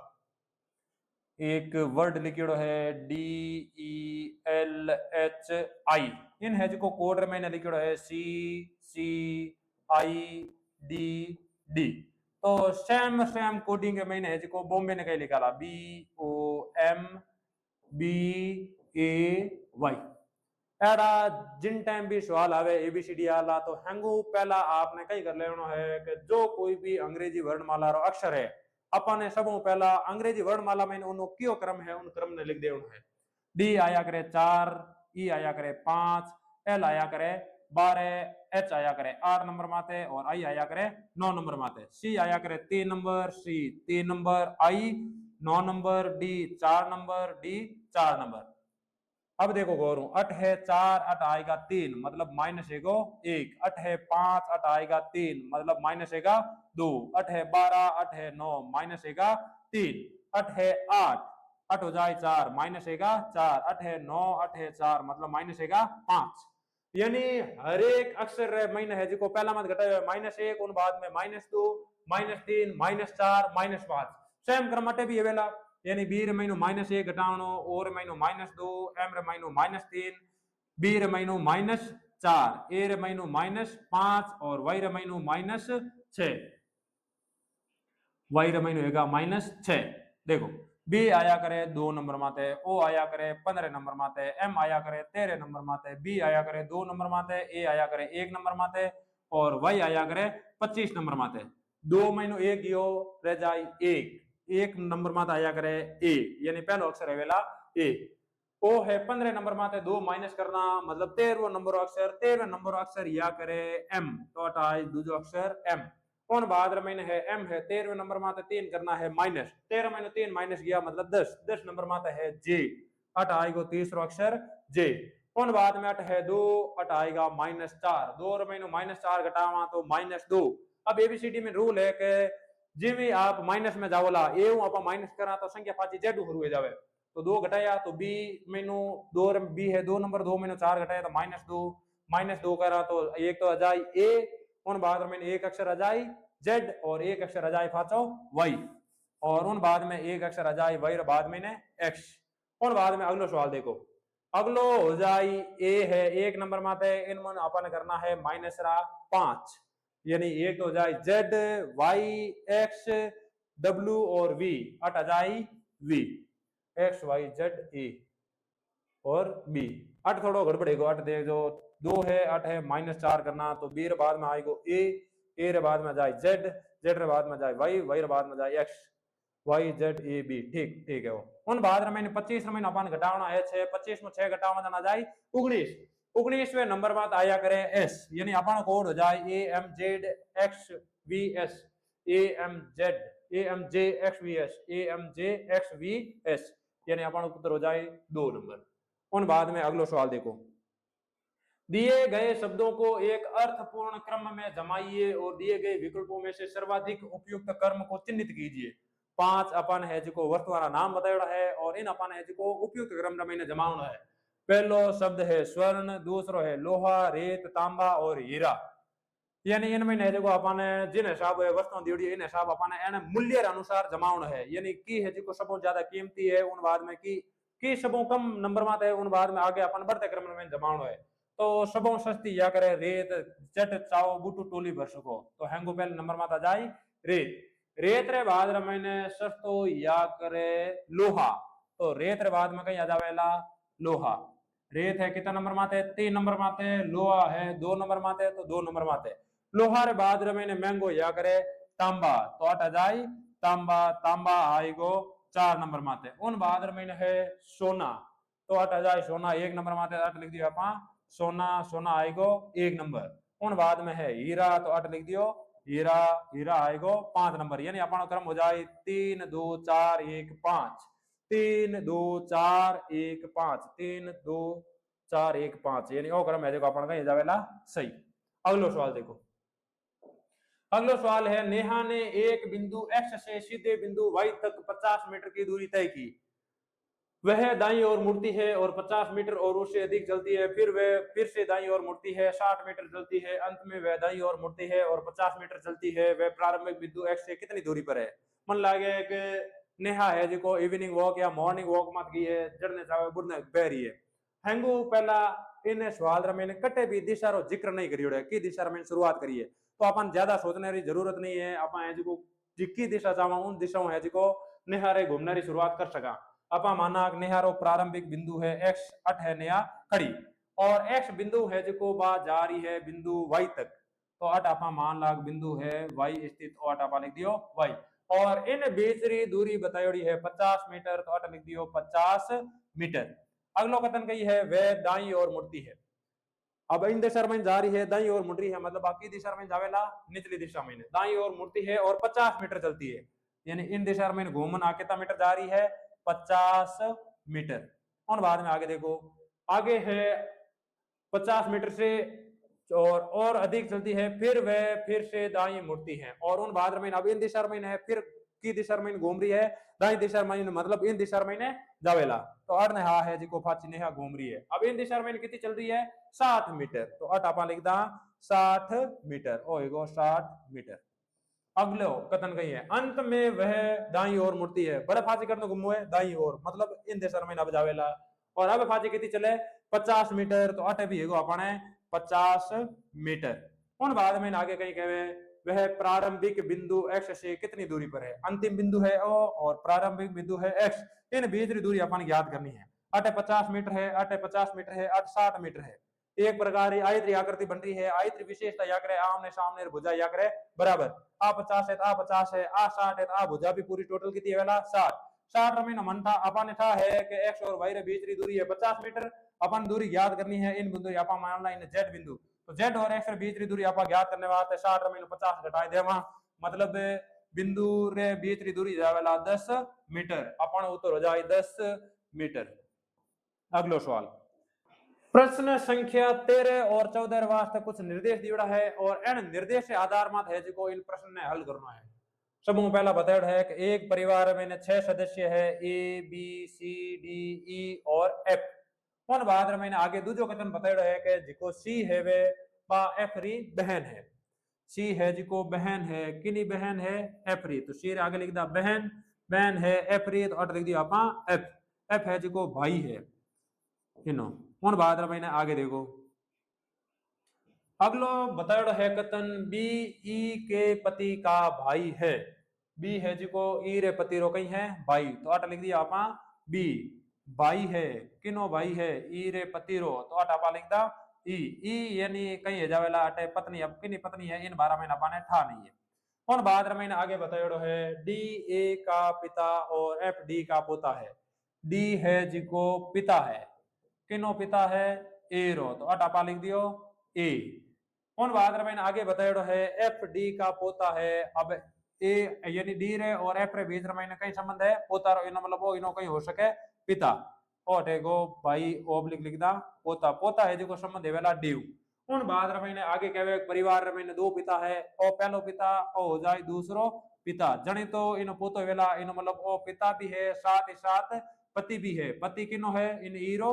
Speaker 1: एक वर्ड लिखियो है DELHI इन है जो कोड मैंने लिखियो है CCIDD तो सेम कोडिंग के मैंने जो बॉम्बे ने कहीं लिखा BOMBAY एड़ा जिन टाइम भी सवाल आवे ABCD आला तो हेंगू पहला आपने कई कर लेना है कि जो कोई भी अंग्रेजी वर्णमाला रो अक्षर है अपन सबों पहला अंग्रेजी वर्णमाला में उन क्यों क्रम है उन क्रम ने लिख देना है D आया करे 4 E आया करे 5 L आया करे 12 H आया करे 8 नंबर माते और I आया करे 9 नंबर माते C आया करे 3 number C 3 number I 9 number D 4 number D 4 number अब देखो गौरू 8 है 4 8 आएगा 3 मतलब माइनस एगो 1 8 है 5 8 आएगा 3 मतलब माइनस एगा 2 8 है 12 8 है 9 माइनस एगा 3 8 है 8 8 हो जाए 4 माइनस एगा 4 8 है 9 8 है 4 मतलब माइनस एगा 5 यानी हर एक अक्षर महीने है जो पहला मत घटाए -1 उन बाद में -2 -3 -4 -5 सेम क्रमटे भी वेला यानी बी रे महीनो -1 घटावनो ओ रे महीनो -2 एम रे महीनो -3 बी रे महीनो -4 ए रे महीनो -5 और वाई रे महीनो -6 वाई रे महीनो हैगा -6 देखो बी आया करे 2 नंबर माते ओ आया करे 15 नंबर माते एम आया करे 13 नंबर माते बी आया करे 2 नंबर माते ए आया करे 1 नंबर माते और वाई आया करे 25 नंबर माते 2 महीनो 1 यो रह जाए 1 नंबर माते आया करे ए यानी पहला अक्षर है वेला ए ओ है 15 नंबर माते 2 माइनस करना मतलब 13वां नंबर अक्षर या करे एम तो अटाई दूसरा अक्षर एम कौन बाद महीने है एम है 13वें नंबर माते 3 करना है माइनस 13 महीने 3 माइनस गया मतलब 10 नंबर माते है जे अट आएगा तीसरा अक्षर जे कौन बाद में अट है 2 अट आएगा -4 2 महीने -4 घटावा तो -2 अब एबीसीडी में रूल है कि जिमी आप माइनस में जावला ए आप माइनस करा तो संख्या पाची जेड हुए जावे तो 2 घटाया तो बी महीनो 2 बी है 2 नंबर 2 महीनो 4 घटाया तो -2 करा तो एक तो अजाई ए उन बाद में एक अक्षर अजाई जेड और एक अक्षर अजाई फाचो वाई और उन बाद में एक अक्षर अजाई वाई बाद में ने एक्स उन बाद में अगलो सवाल देखो अगलो हो जाई ए है 1 नंबर माते इन मन अपन करना है -5 यानी एक तो हो जाए जेड वाई एक्स डब्ल्यू और वी अट अजाई V X Y Z A और बी अट थोड़ा गड़बड़ेगो अट देख जो 2 है 8 है -4 करना तो बी रे बाद में आएगो ए रे बाद में जाए जेड रे बाद में जाए वाई रे बाद में जाए X Y Z A B ठीक है वो उन बाद में 25 में अपन घटावना है 6 25 में 6 घटावना ना जाए 19 19वें नंबर बाद आया करे एस यानी अपन कोड हो जाए A M Z X V S A M J X V S A M J X V S यानी अपन उत्तर हो जाए 2 नंबर उन बाद में अगलो सवाल देखो दिए गए शब्दों को एक अर्थपूर्ण क्रम में जमाइए और दिए गए विकल्पों में से सर्वाधिक उपयुक्त कर्म को चिन्हित कीजिए 5 अपन है जो वस्तु वाला नाम बताया है और इन अपन है जो उपयुक्त क्रम में जमाना है पहलो शब्द है स्वर्ण दूसरो है लोहा रेत तांबा और हीरा यानी इनमें है जो अपन जिन हिसाब है वस्तुओं दी इन हिसाब अपन एन मूल्य अनुसार जमाना है यानी की है जो सबों ज्यादा कीमती है उन बाद में की सबों कम नंबर में है उन बाद में आगे अपन बढ़ते क्रम में जमाना है तो सबों सस्ती या करे रेत चट चाओ बूटू टोली भर सको तो हैंगो पहले नंबर माता जाई रेत। रेत रे बाद रे मैंने सस्तो या करे लोहा तो रेत रे बाद में कहीं आ जावेला लोहा। रेत है कितना नंबर माते 3 नंबर माते, लोहा है 2 नंबर माते तो 2 नंबर माते। लोहा रे बाद रे मैंने मैंगो या करे तांबा तो अट जाई तांबा, तांबा आएगो 4 नंबर माते। उन बाद रे मैंने है सोना तो अट जाए सोना 1 नंबर माते अट लिख दियो अपा सोना, सोना आएगो 1 नंबर। उन बाद में है हीरा तो अट लिख दियो हीरा, हीरा आएगो 5 नंबर। यानी अपना क्रम हो जाए 3 2 4 1 5, 3 2 4 1 5, 3 2 4 1 5 यानी ओ क्रम है देखो अपन कहीं जावेला सही। अगलो सवाल देखो। अगला सवाल है नेहा ने एक बिंदु एक्स से सीधे बिंदु वाई तक 50 मीटर की दूरी तय की। वह दाईं ओर मुड़ती है और 50 मीटर और उससे अधिक चलती है, फिर वह फिर से दाईं ओर मुड़ती है, 60 मीटर चलती है, अंत में वह दाईं ओर मुड़ती है और 50 मीटर चलती है। वह प्रारंभिक बिंदु एक्स से कितनी दूरी पर है? मन लागे कि नेहा है जो इवनिंग वॉक या मॉर्निंग वॉक मत की है, जड़ने चाहे बुढ़ने बह रही है। हैंगू पहला इन सवाल रे मैंने कटे भी दिशा रो जिक्र नहीं करियो है, की दिशा रे मैंने शुरुआत करी है। तो अपन ज्यादा सोचने की जरूरत नहीं है, अपन है जो जिक्की दिशा चाहवा उन दिशाओं है जो नेहा रे घूमने की शुरुआत कर सका। अपा माना नेहारो प्रारंभिक बिंदु है एक्स अट है नया खड़ी और एक्स बिंदु है जो बा जा रही है बिंदु वाई तक तो अट आपा मान लाग बिंदु है वाई स्थित और अट आपा लिख दियो वाई और इन बीचरी दूरी बतायोड़ी है 50 मीटर तो अट लिख दियो 50 मीटर। अगलो कथन कही है वह दाई और मुड़ती है। अब इन दिशा में जा रही है दाई और मुड़ रही है मतलब बाकी दिशा में जावेला निचली दिशा में दाई और मुड़ती है और 50 मीटर चलती है। यानी इन दिशा में घूमन आ कितना मीटर जा रही है 50 मीटर। और बाद में आगे देखो आगे है 50 मीटर से और अधिक चलती है फिर वह फिर से दाई मुड़ती है और उन बाद में अब इन दिशा में है फिर की दिशा में घूम रही है दाई दिशा में मतलब इन दिशा में जावेला तो अट ने हा है जिको फाची नेहा घूम रही है। अब इन दिशा में कितनी चल रही है 60 मीटर तो अट आपा लिखदा 60 मीटर होएगो 60 मीटर। अगलो कथन कही है अंत में वह दाई ओर मुड़ती है बड़े फांसी करने घूमो है दाई ओर मतलब इन दिशा में अब जावेला और अब फांसी कितनी चले 50 मीटर तो अटे भी है अपने 50 मीटर। उन बाद में आगे कहीं कहे वह प्रारंभिक बिंदु एक्स से कितनी दूरी पर है। अंतिम बिंदु है ओ और प्रारंभिक बिंदु है एक्स इन बीच की दूरी अपन याद करनी है। अटे 50 मीटर है अटे 50 मीटर है अट 60 मीटर है। एक प्रकार आयत आकृति बन रही है आयत विशेषता या करे आमने सामने भुजा या करे बराबर आ 50 है आ 50 है आ 60 है आ भुजा भी पूरी टोटल कितनी है 60। 60 रमें मन था अपन था है कि एक्स और वाई रे बीच की दूरी है 50 मीटर। अपन दूरी याद करनी है इन बिंदु आपा मान ला इन जेड बिंदु तो जेड और एक्स रे बीच की दूरी आपा याद करने वास्ते 60 रमें 50 घटाए देवा मतलब बिंदु रे बीच की दूरी जावेला 10 मीटर अपन उत्तर हो जाए 10 मीटर। अगलो सवाल प्रश्न संख्या 13 और 14 वास्ते कुछ निर्देश दिया है और इन निर्देश के आधार मत है जो इन प्रश्न ने हल करना है। सब पहला बताया है कि एक परिवार में 6 सदस्य है A B C D E और एफ। उन बाद मैंने आगे दूसरो कथन बताया है कि जिको सी है वे बा एफ री बहन है। सी है जिको बहन है किनी बहन है एफ री तो सी आगे लिख दा बहन बहन है एफ री तो अट लिख दिया आपा एफ। एफ है जिको भाई है इनो। उन बाद मैंने आगे देखो अगलो बताया है कथन बी ई के पति का भाई है। बी है जिको ई रे पति रो कहीं है भाई तो अट लिख दिया आपा बी भाई है किनो भाई है ई रे पति रो तो अट आपा लिख दा ई यानी कहीं है जावेला अटे पत्नी अब किनी पत्नी है इन 12 महीना पाने ठा नहीं है। और बाद मैंने आगे बताया है डी ए का पिता और एफ डी का पोता है। डी है जिको पिता है किनो पिता है ए रो तो अट आपा लिख दियो ए। उन बाद मैंने आगे बताया है एफ डी का पोता है। अब ए यानी डी रे और एफ रे बीच में कई संबंध है पोता रो इनो मतलब वो इनो कहीं हो सके पिता और एगो भाई ओब्लिक लिख दा पोता पोता है जो संबंध है वेला डी। उन बाद मैंने आगे कहे परिवार में 2 पिता है ओ पहलो पिता ओ हो जाए दूसरो पिता जने तो इनो पोतो वेला इनो मतलब ओ पिता भी है साथ ही साथ पति भी है। पति किनो है इन ईरो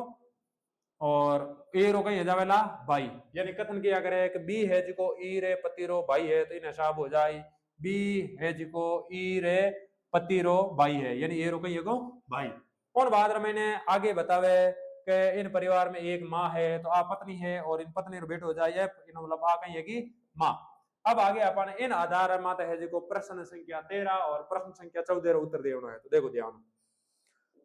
Speaker 1: और ए रो कहीं जावेला भाई यानी कथन किया करे कि बी है जिको ई रे पति रो भाई है तो इन हिसाब हो जाए बी है जिको ई रे पति रो भाई है यानी ए रो कहीं भाई। और बाद मैंने आगे बतावे के इन परिवार में एक माँ है तो आ पत्नी है और इन पत्नी रो बेटो हो जाए इन मतलब आ कहीं है कि माँ। अब आगे अपन इन आधार माते है जो प्रश्न संख्या 13 और प्रश्न संख्या 14 रो उत्तर देना है। तो देखो ध्यान,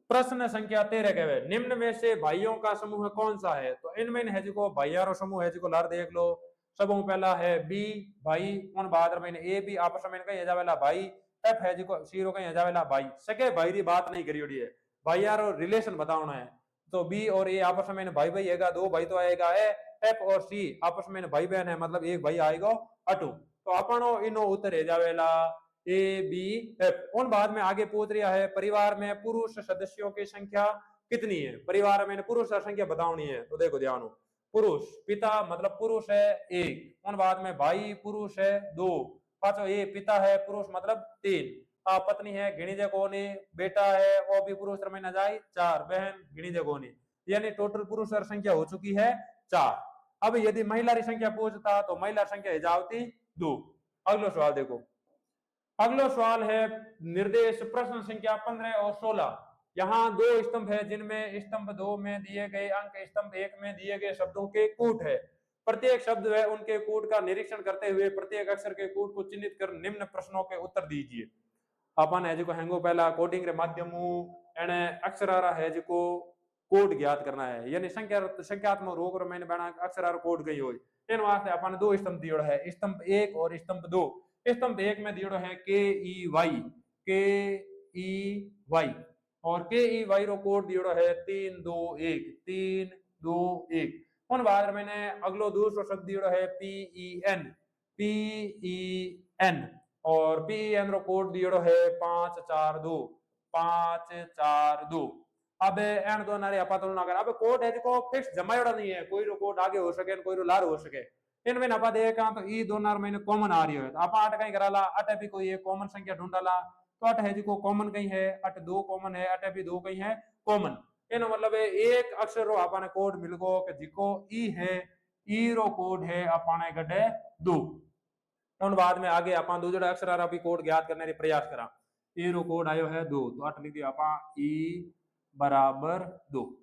Speaker 1: प्रश्न संख्या 13 कहवे निम्न में से भाइयों का समूह कौन सा है। तो इनमें है जो भाइयों रो समूह है जो लार देख लो। सब पहला है बी भाई, उन बाद में ए बी आपस में कहीं जावेला भाई, एफ है जो सी रो कहीं जावेला भाई, सके भाई री बात नहीं करी है, भाई यार रिलेशन बताना है। तो बी और ए आपस में भाई भाई आएगा, दो भाई तो आएगा है, एफ और सी आपस में भाई बहन है मतलब एक भाई आएगा अटू। तो अपन इनो उत्तर है जावेला ए बी एफ। उन बाद में आगे पूछ रहा है परिवार में पुरुष सदस्यों की संख्या कितनी है, परिवार में पुरुष संख्या बतानी है। तो देखो ध्यान, पुरुष पिता मतलब पुरुष है एक, उन बाद में भाई पुरुष है दो, पांचो ये पिता है पुरुष मतलब तीन, पत्नी है गिणी जगोनी, बेटा है वो भी पुरुष में न जाए चार, बहन गिणी जगोनी, यानी टोटल पुरुष संख्या हो चुकी है चार। अब यदि महिला की संख्या पूछता तो महिला संख्या जावती दो। अगला सवाल देखो, अगला सवाल है निर्देश प्रश्न संख्या 15 और 16। यहाँ दो स्तंभ है जिनमें स्तंभ 2 में दिए गए अंक स्तंभ 1 में दिए गए शब्दों के कूट है। प्रत्येक शब्द है उनके कूट का निरीक्षण करते हुए प्रत्येक अक्षर के कूट को चिन्हित कर निम्न प्रश्नों के उत्तर दीजिए। अपन है जो हैंगो पहला कोडिंग रे माध्यम एने अक्षरारा है जो कोड ज्ञात करना है, यानी संख्यात्मक रूप में मैंने बना अक्षरार कोड गई हो। इन वास्ते अपन दो स्तंभ दियो है, स्तंभ 1 और स्तंभ 2। स्तंभ 1 में दियो है के ई वाई और के ई वाई रो कोड दियो है 321 321। उन बाद मैंने अगलो दूसरो शब्द दियो है पी ई एन और पी एन रो कोड दियो है 542 542। अब एन दो नारे अपा तुलना कर, अब कोड है जो फिक्स जमायोड़ा नहीं है, कोई रो कोड आगे हो सके कोई रो लार हो सके। इनमें अपा देखा तो ई दोनों में कॉमन आ रही है, तो आप अट कहीं कराला अट भी कोई एक कॉमन संख्या ढूंढाला। तो अट है जो कॉमन कहीं है, अट दो कॉमन है, अट भी दो कहीं है कॉमन। इन मतलब एक अक्षर रो अपने कोड मिल गो कि जिको ई है, ई रो कोड है अपने गड्ढे दो। उन बाद में आगे अपन दूसरा अक्षर आ रहा कोड ज्ञात करने रे प्रयास करा। ई रो कोड आयो है दो, तो अट लिख दिया अपा ई बराबर दो।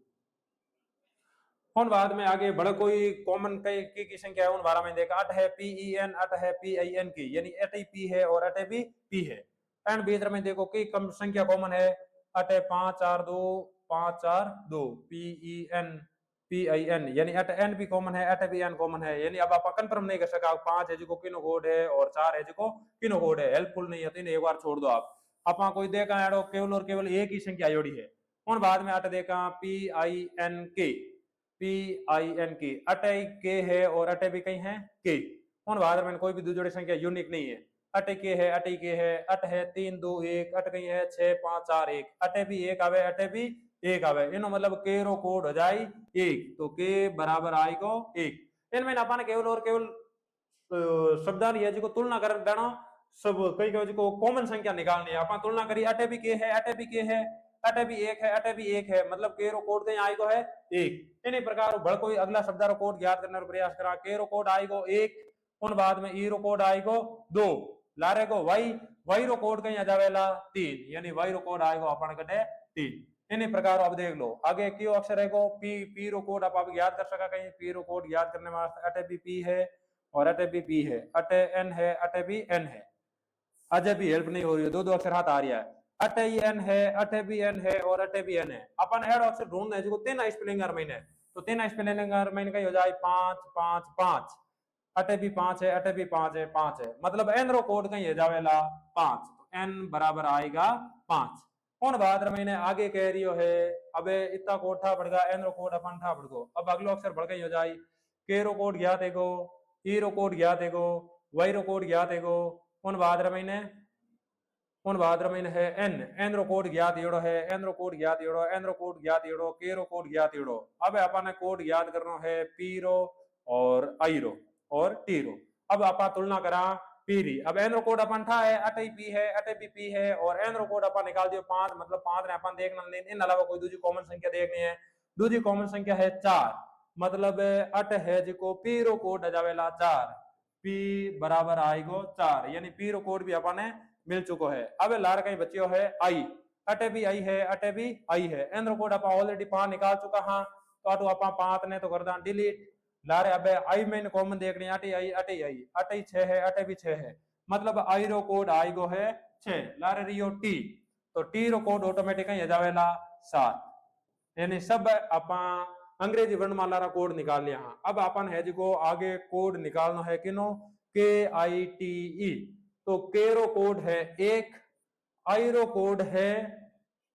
Speaker 1: उन बाद में आगे बड़ा कोई कॉमन की संख्या है उन बारह में देखा, अट है पी ई एन, अट है पी आई एन की, यानी अट पी है और अट भी पी है। एंड बीच में देखो कि कम संख्या कॉमन है, अट है 542 P E N P I N, यानी अट एन भी कॉमन है अट भी एन कॉमन है। यानी अब आप कंफर्म नहीं कर सका 5 है जो किनो कोड है और 4 है जो किनो कोड है, हेल्पफुल नहीं है तो इन्हें एक बार छोड़ दो आप। अपना कोई देखा केवल और केवल एक ही संख्या जोड़ी है। उन बाद में अट देखा पी आई एन के, पी आई एन की, अट के है और अट भी कहीं है के। उन बाद में कोई भी दो जोड़ी संख्या यूनिक नहीं है, अट के है अट के है, अट है 321, अट कहीं है 6541, अट भी एक आवे अट भी एक आवे, इन मतलब के रो कोड हो जाए एक, तो के बराबर आएगा एक। इनमें अपन केवल और केवल शब्दान है जो तुलना कर देना, सब कई कई जो कॉमन संख्या निकालनी है। अपन तुलना करी अट भी के है अट भी के है, अट भी एक है अट भी एक है, मतलब के रो कोड आएगो है एक। इन प्रकार बड़ कोई अगला शब्द रो कोड ज्ञात करने का प्रयास करा, के रो कोड आएगो एक, उन बाद में ई रो कोड आएगो दो, लारे को वाई, वाई रो कोड कहीं आ जावेला तीन, यानी वाई रो कोड आएगो अपन कटे तीन। इन प्रकार अब देख लो आगे क्यों अक्षर है को पी, पी रो कोड आप याद कर सका कहीं, पी रो कोड याद करने वास्ते अट भी पी है और अट भी पी है, अट एन है अट भी एन है। अजय भी हेल्प नहीं हो रही है, दो दो अक्षर हाथ आ रहा है, अट एन है अट भी एन है और अट भी एन है। अपन एड अक्षर ढूंढना है जो तीन स्पेलिंग महीने, तो तीन स्पेलिंग महीने का हो जाए 5 5 5, अट भी 5 है अट भी 5 है 5 है, मतलब एन रो कोड कहीं जावेला 5, तो एन बराबर आएगा 5। उन बाद महीने आगे कह रही है अब इतना कोड था बढ़ गया, एन रो कोड अपन था बढ़ गो, अब अगलो अक्षर बढ़ गई हो जाए, के रो कोड ज्ञात है गो, ई रो कोड ज्ञात है गो, वाई रो कोड ज्ञात है गो। उन बाद महीने है एन, एन रो कोड ज्ञात योड़ो है, एन रो कोड ज्ञात योड़ो, एन रो कोड ज्ञात योड़ो, के रो कोड ज्ञात योड़ो। अब अपन ने कोड ज्ञात करना है पी रो और आई रो और टी रो। अब अपन तुलना करा पी री, अब एन रो कोड अपन था है अट पी है अट भी पी है और एन रो कोड अपन निकाल दियो 5, मतलब 5 ने अपन देखना नहीं, इन अलावा कोई दूसरी कॉमन संख्या देखनी है। दूसरी कॉमन संख्या है 4, मतलब अट है जो पी रो कोड आ जावेला 4, पी बराबर आएगो 4, यानी पी रो कोड भी अपन ने मिल चुको है। अब लार कहीं बच्चियों है आई, अटे भी आई है अटे भी आई है, एन रो कोड अपन ऑलरेडी 5 निकाल चुका हाँ, तो अटू आप 5 ने तो कर दा डिलीट लारे। अब आई मैंने कॉमन देखनी अटे आई अटे आई अटे 6 है अटे भी 6 है मतलब आई रो कोड आई गो है 6 लारे रियो टी तो टी रो कोड ऑटोमेटिक आ जावेला 7 यानी सब आप अंग्रेजी वर्णमाला रा कोड निकाल लिया। अब अपन है जो आगे कोड निकालना है किनो के आई टी ई तो के रो कोड है 1 आई रो कोड है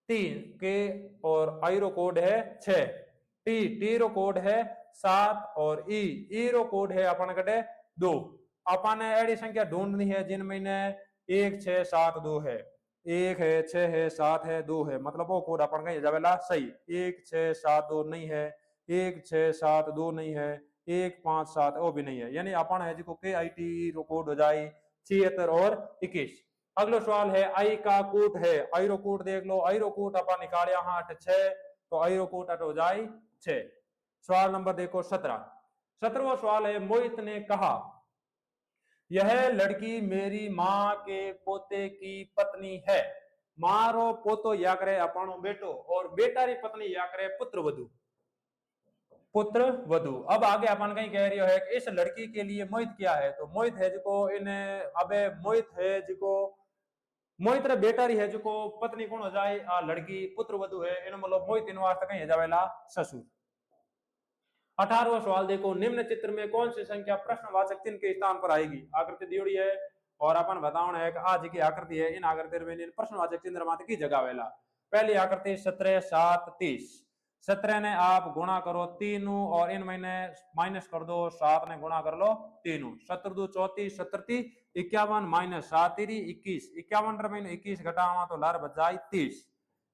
Speaker 1: 3 के और आई रो कोड है 6 टी रो कोड है 7 और ई रो कोड है अपन कटे 2। अपन ने ऐसी संख्या ढूंढनी है जिनमें 1 6 7 2 है 1 है 6 है 7 है 2 है मतलब वो कोड अपन कहीं जावेला सही 1 6 7 2 नहीं है 1 6 7 2 नहीं है 1 5 7 वो भी नहीं है यानी अपन है जो के आई टी रो कोड हो जाए 76 और 21। अगला सवाल है आई का कूट है आई रो कूट देख लो आई रो कूट अपन निकाले यहाँ 6 तो आई रो कूट हो जाए 6। सवाल नंबर देखो 17वां सवाल है मोहित ने कहा यह लड़की मेरी माँ के पोते की पत्नी है। मारो पोतो या करे अपनो बेटो और बेटा री पत्नी या करे पुत्र वधु पुत्र वधु। अब आगे अपन कहीं कह रही है कि इस लड़की के लिए मोहित क्या है तो मोहित है जो इन अबे मोहित है जो मोहित रे बेटा री है जो पत्नी कौन हो जाए आ लड़की पुत्र वधु है इन मतलब मोहित इन वास्ते कहीं जावेला ससुर। 18वां सवाल देखो निम्न चित्र में कौन सी संख्या प्रश्नवाचक चिन्ह के स्थान पर आएगी। आकृति दी हुई है और अपन बताना है कि आज की आकृति है इन आकृति में प्रश्नवाचक चिन्ह मात्र की जगह वेला। पहली आकृति 17 7 30 17 ने आप गुणा करो 3 और इन महीने माइनस कर दो 7 ने गुणा कर लो 3 17 2 34 17 51 माइनस 7 21 51 महीने 21 घटावा तो लार बचाई 30।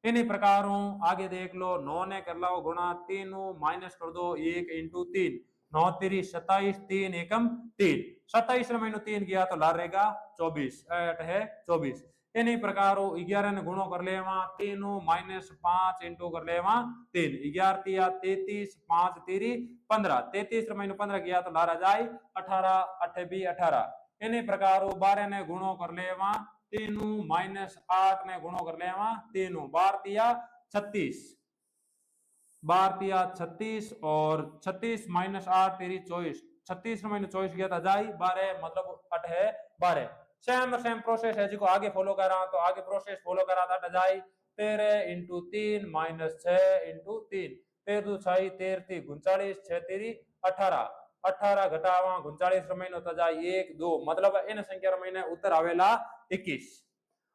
Speaker 1: इन्हीं प्रकार आगे देख लो 9 ने कर लो गुणा 3 माइनस कर दो 1 इंटू 3 9 3 27 3 एकम 3 27 महीनों 3 गया तो लार रहेगा 24 है 24। इन्हीं प्रकार 11 ने गुणो कर लेवा 3 माइनस 5 इंटू कर लेवा 3 11 तिया 33 5 3 15 33 महीनों 15 गया तो लारा जाए 18 8 भी 18। इन्हीं प्रकार 12 ने गुणो कर लेवा 3 माइनस 8 ने गुणो कर लेवा 3 12 तिया 36 12 तिया 36 और 36 माइनस 8 तेरी 24 36 महीने 24 गया था जाई 12 मतलब 8 है 12। सेम प्रोसेस है जिसको आगे फॉलो कर रहा तो आगे प्रोसेस फॉलो करा था जाए 13 इंटू 3 माइनस 6 इंटू 3 13 6 13 39 6 तेरी 18 18 घटावा 39 महीने होता जाए 1 2 मतलब इन संख्या महीने उत्तर आवेला 21।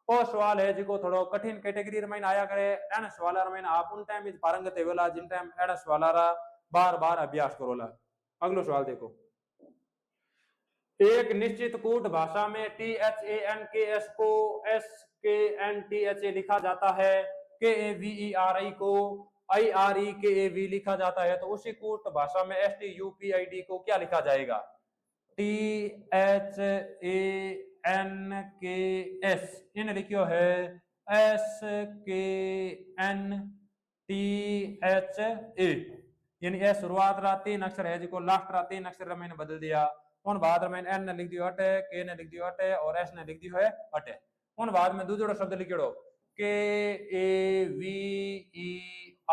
Speaker 1: और सवाल है जो थोड़ो कठिन कैटेगरी में आया करे एन सवाल में आप उन टाइम पारंगत वेला जिन टाइम एन सवाल बार बार अभ्यास करोला। अगलो सवाल देखो एक निश्चित कूट भाषा में टी एच ए एन के एस को एस के एन टी एच ए लिखा जाता है के ए वी ई आर आई को आई आर ई के ए वी लिखा जाता है तो उसी कूट भाषा में S T U P I D को क्या लिखा जाएगा। टी एच ए एन के एस इन लिखियो है एस के एन टी एच ए यानी ए शुरुआत रा 3 अक्षर है जिसको लास्ट रा 3 अक्षर मैंने बदल दिया उन बाद में एन ने लिख दियो अटे के ने लिख दियो अटे और एस ने लिख दियो है अटे उन बाद में दूसरा शब्द लिखियो के ए वी ई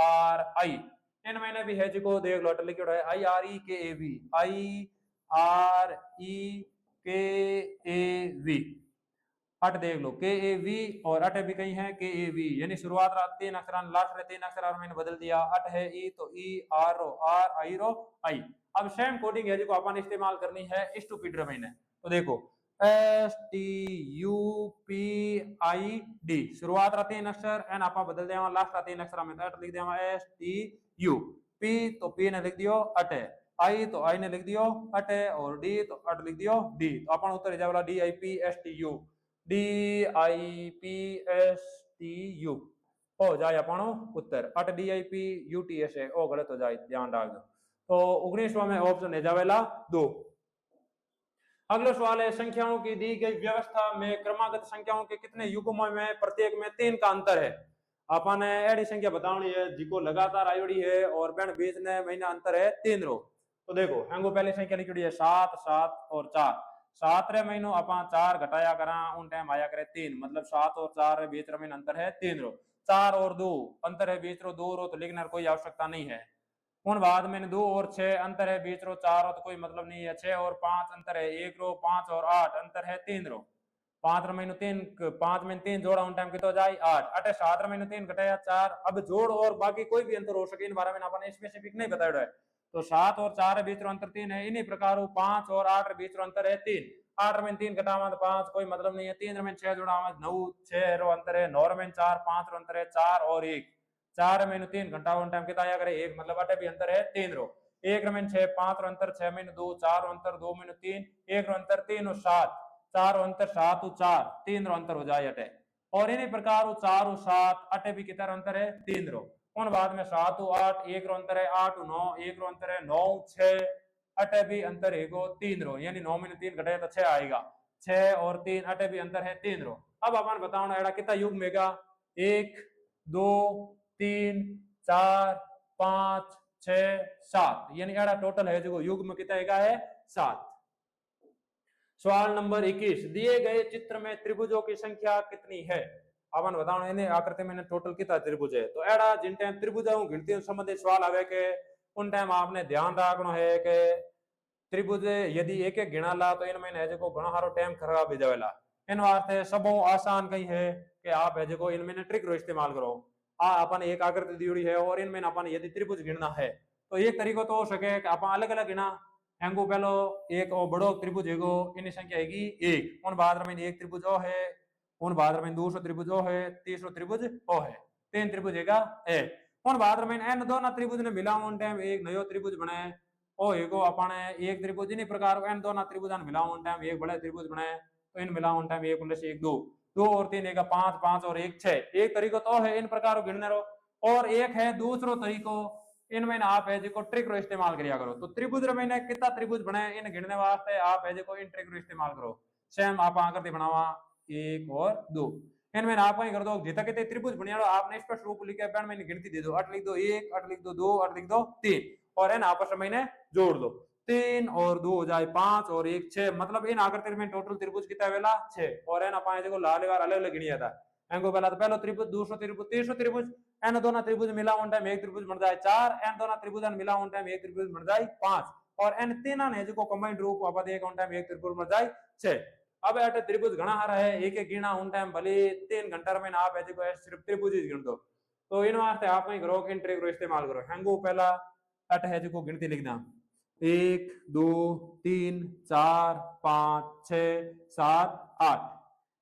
Speaker 1: आर आई इन मैंने भी है जिसको देख लो अटे लिखियो है आई आर ई के A V I R E के ए वी अट देख लो के ए वी और अट भी कहीं है के ए वी यानी शुरुआत रा 3 अक्षर लास्ट रे 3 अक्षर मैंने बदल दिया अट है ई तो ई आर रो आर आई रो आई। अब सेम कोडिंग है जो अपन इस्तेमाल करनी है स्टूपिड रमेन तो देखो S T U P I D शुरुआत रा 3 अक्षर एन आपा बदल देवा लास्ट रा 3 अक्षर में अट लिख देवा एस टी यू पी तो पी ने लिख दियो अटे आई तो आई ने लिख दियो अटे और डी तो अट लिख दियो डी तो अपन उत्तर जावला D I P S T U D I P S T U हो जाए अपनो उत्तर अट D I P U T S है ओ गलत हो जाए ध्यान रख दो। तो 19वां में ऑप्शन है जावेला 2। अगला सवाल है संख्याओं की दी गई व्यवस्था में क्रमागत संख्याओं के कितने युग्मों में प्रत्येक में 3 का अंतर है। अपन एडी संख्या बतानी है जिको लगातार आयोड़ी है और बेन बीच ने महीना अंतर है 3 रो तो देखो हंगो पहले संख्या लिखी है 7 7 और 4 7 रे महीनों अपन 4 घटाया करा उन टाइम आया करे 3 मतलब 7 और 4 बीच महीना अंतर है 3 रो 4 और 2 अंतर है बीच रो 2 रो तो लिखने कोई आवश्यकता नहीं है उन बाद में 2 और 6 अंतर है बीच रो 4 रो तो कोई मतलब नहीं है। 6 और 5 अंतर है 1 रो, 5 और 8 अंतर है 3 रो। 5 रो में 3 5 में 3 जोड़ा उन टाइम कितो जाए 8 अटे 7 रो में 3 घटाया 4। अब जोड़ और बाकी कोई भी अंतर हो सके इन बारे में अपन स्पेसिफिक नहीं बताया है। तो 7 और 4 बीच रो अंतर 3 है। इन्हीं प्रकार 5 और 8 बीच रो अंतर है 3। 8 में 3 घटावा तो 5 कोई मतलब नहीं है। 3 में 6 जोड़ा 9 6 रो अंतर है। 9 में 4 5 रो अंतर है 4 और 1। 4 में 3 घंटा उन टाइम कितना आया करे 1 मतलब अटे भी अंतर है 3 रो। 1 में 6 5 रो अंतर 6 में 2 4 रो अंतर 2 में 3 1 रो अंतर 3 और 7 4 रो अंतर 7 और 4 3 रो अंतर हो जाए अटे। और इन्हीं प्रकार 4 और 7 अटे भी कितना अंतर है 3 रो। उन बाद में 7 और 8 1 रो अंतर है 8 और 9 1 रो अंतर है 9 6 अटे भी अंतर है 3 रो यानी 9 में 3 घटे तो 6 आएगा। 6 और 3 अटे भी अंतर है 3 रो। अब अपन बताओ एड़ा कितना युग मेगा 1 2 3 4 5 6 7 यानी एड़ा टोटल है जो युग में कितना है 7। सवाल नंबर 21 दिए गए चित्र में त्रिभुजों की संख्या कितनी है। अपन बताओ इन्हें आकृति में टोटल कितना त्रिभुज है। तो एड़ा जिन टाइम त्रिभुजों गिनती संबंधित सवाल आवे के उन टाइम आपने ध्यान रखना है कि त्रिभुज यदि एक एक गिना ला तो इनमें है जो घणो सारो टाइम खराब हो जावेला। इन वास्ते सबो आसान कही है कि आप है जो इनमें ट्रिक रो इस्तेमाल करो। अपन एक आकृति दी है और इनमें अपन यदि त्रिभुज गिनना है तो एक तरीको तो हो सके कि अपन अलग अलग गिना एंगो पहलो एक बड़ो त्रिभुज है इन संख्या है 1 उन बाद में एक त्रिभुज ओ है उन बाद में दूसरो त्रिभुज ओ है तीसरो त्रिभुज ओ है 3 त्रिभुज है उन बाद में एन दोनों त्रिभुज ने मिला उन टाइम एक नयो त्रिभुज बने ओ एगो अपने एक त्रिभुज इन्हीं प्रकार एन दोनों त्रिभुजान मिला उन टाइम एक बड़े त्रिभुज बने तो इन मिला उन टाइम 1 + 1 2 2 और 3 एक 5 5 और 1 6 एक तरीको तो है इन प्रकार गिनने रो। और एक है दूसरो तरीको इनमें आप है जो ट्रिक रो इस्तेमाल करिया करो। तो त्रिभुज में कितना त्रिभुज बने इन गिनने वास्ते आप है जो इन ट्रिक रो इस्तेमाल करो। सेम आप आकृति बनावा 1 और 2 इनमें आप कहीं कर दो जितना कितने त्रिभुज बनिया आपने स्पष्ट रूप लिखे पेन में गिनती दे दो 8 लिख दो 1 8 लिख दो 2 8 लिख दो 3 और इन आपस में जोड़ दो 3 और 2 हो जाए 5 और 1 6 मतलब इन आकृति में टोटल त्रिभुज कितना वेला 6 और इन आप जो लाल अलग अलग गिनिया था एंगो पहला तो पहलो त्रिभुज दूसरो त्रिभुज तीसरो त्रिभुज एन दोनों त्रिभुज मिला उन टाइम एक त्रिभुज बन जाए 4 एन दोनों त्रिभुज मिला उन टाइम एक त्रिभुज बन जाए 5 और एन तीना ने जो कंबाइंड रूप आप देख उन टाइम एक त्रिभुज बन जाए 6। अब अटे त्रिभुज घना हारा है एक एक गिना उन टाइम भले 3 घंटा में आप है जो सिर्फ त्रिभुज ही गिन दो। तो इन वास्ते आप कहीं करो इन ट्रिक रो इस्तेमाल करो हैंगो पहला अट है जो गिनती लिखना 1 2 3 4 5 6 7 8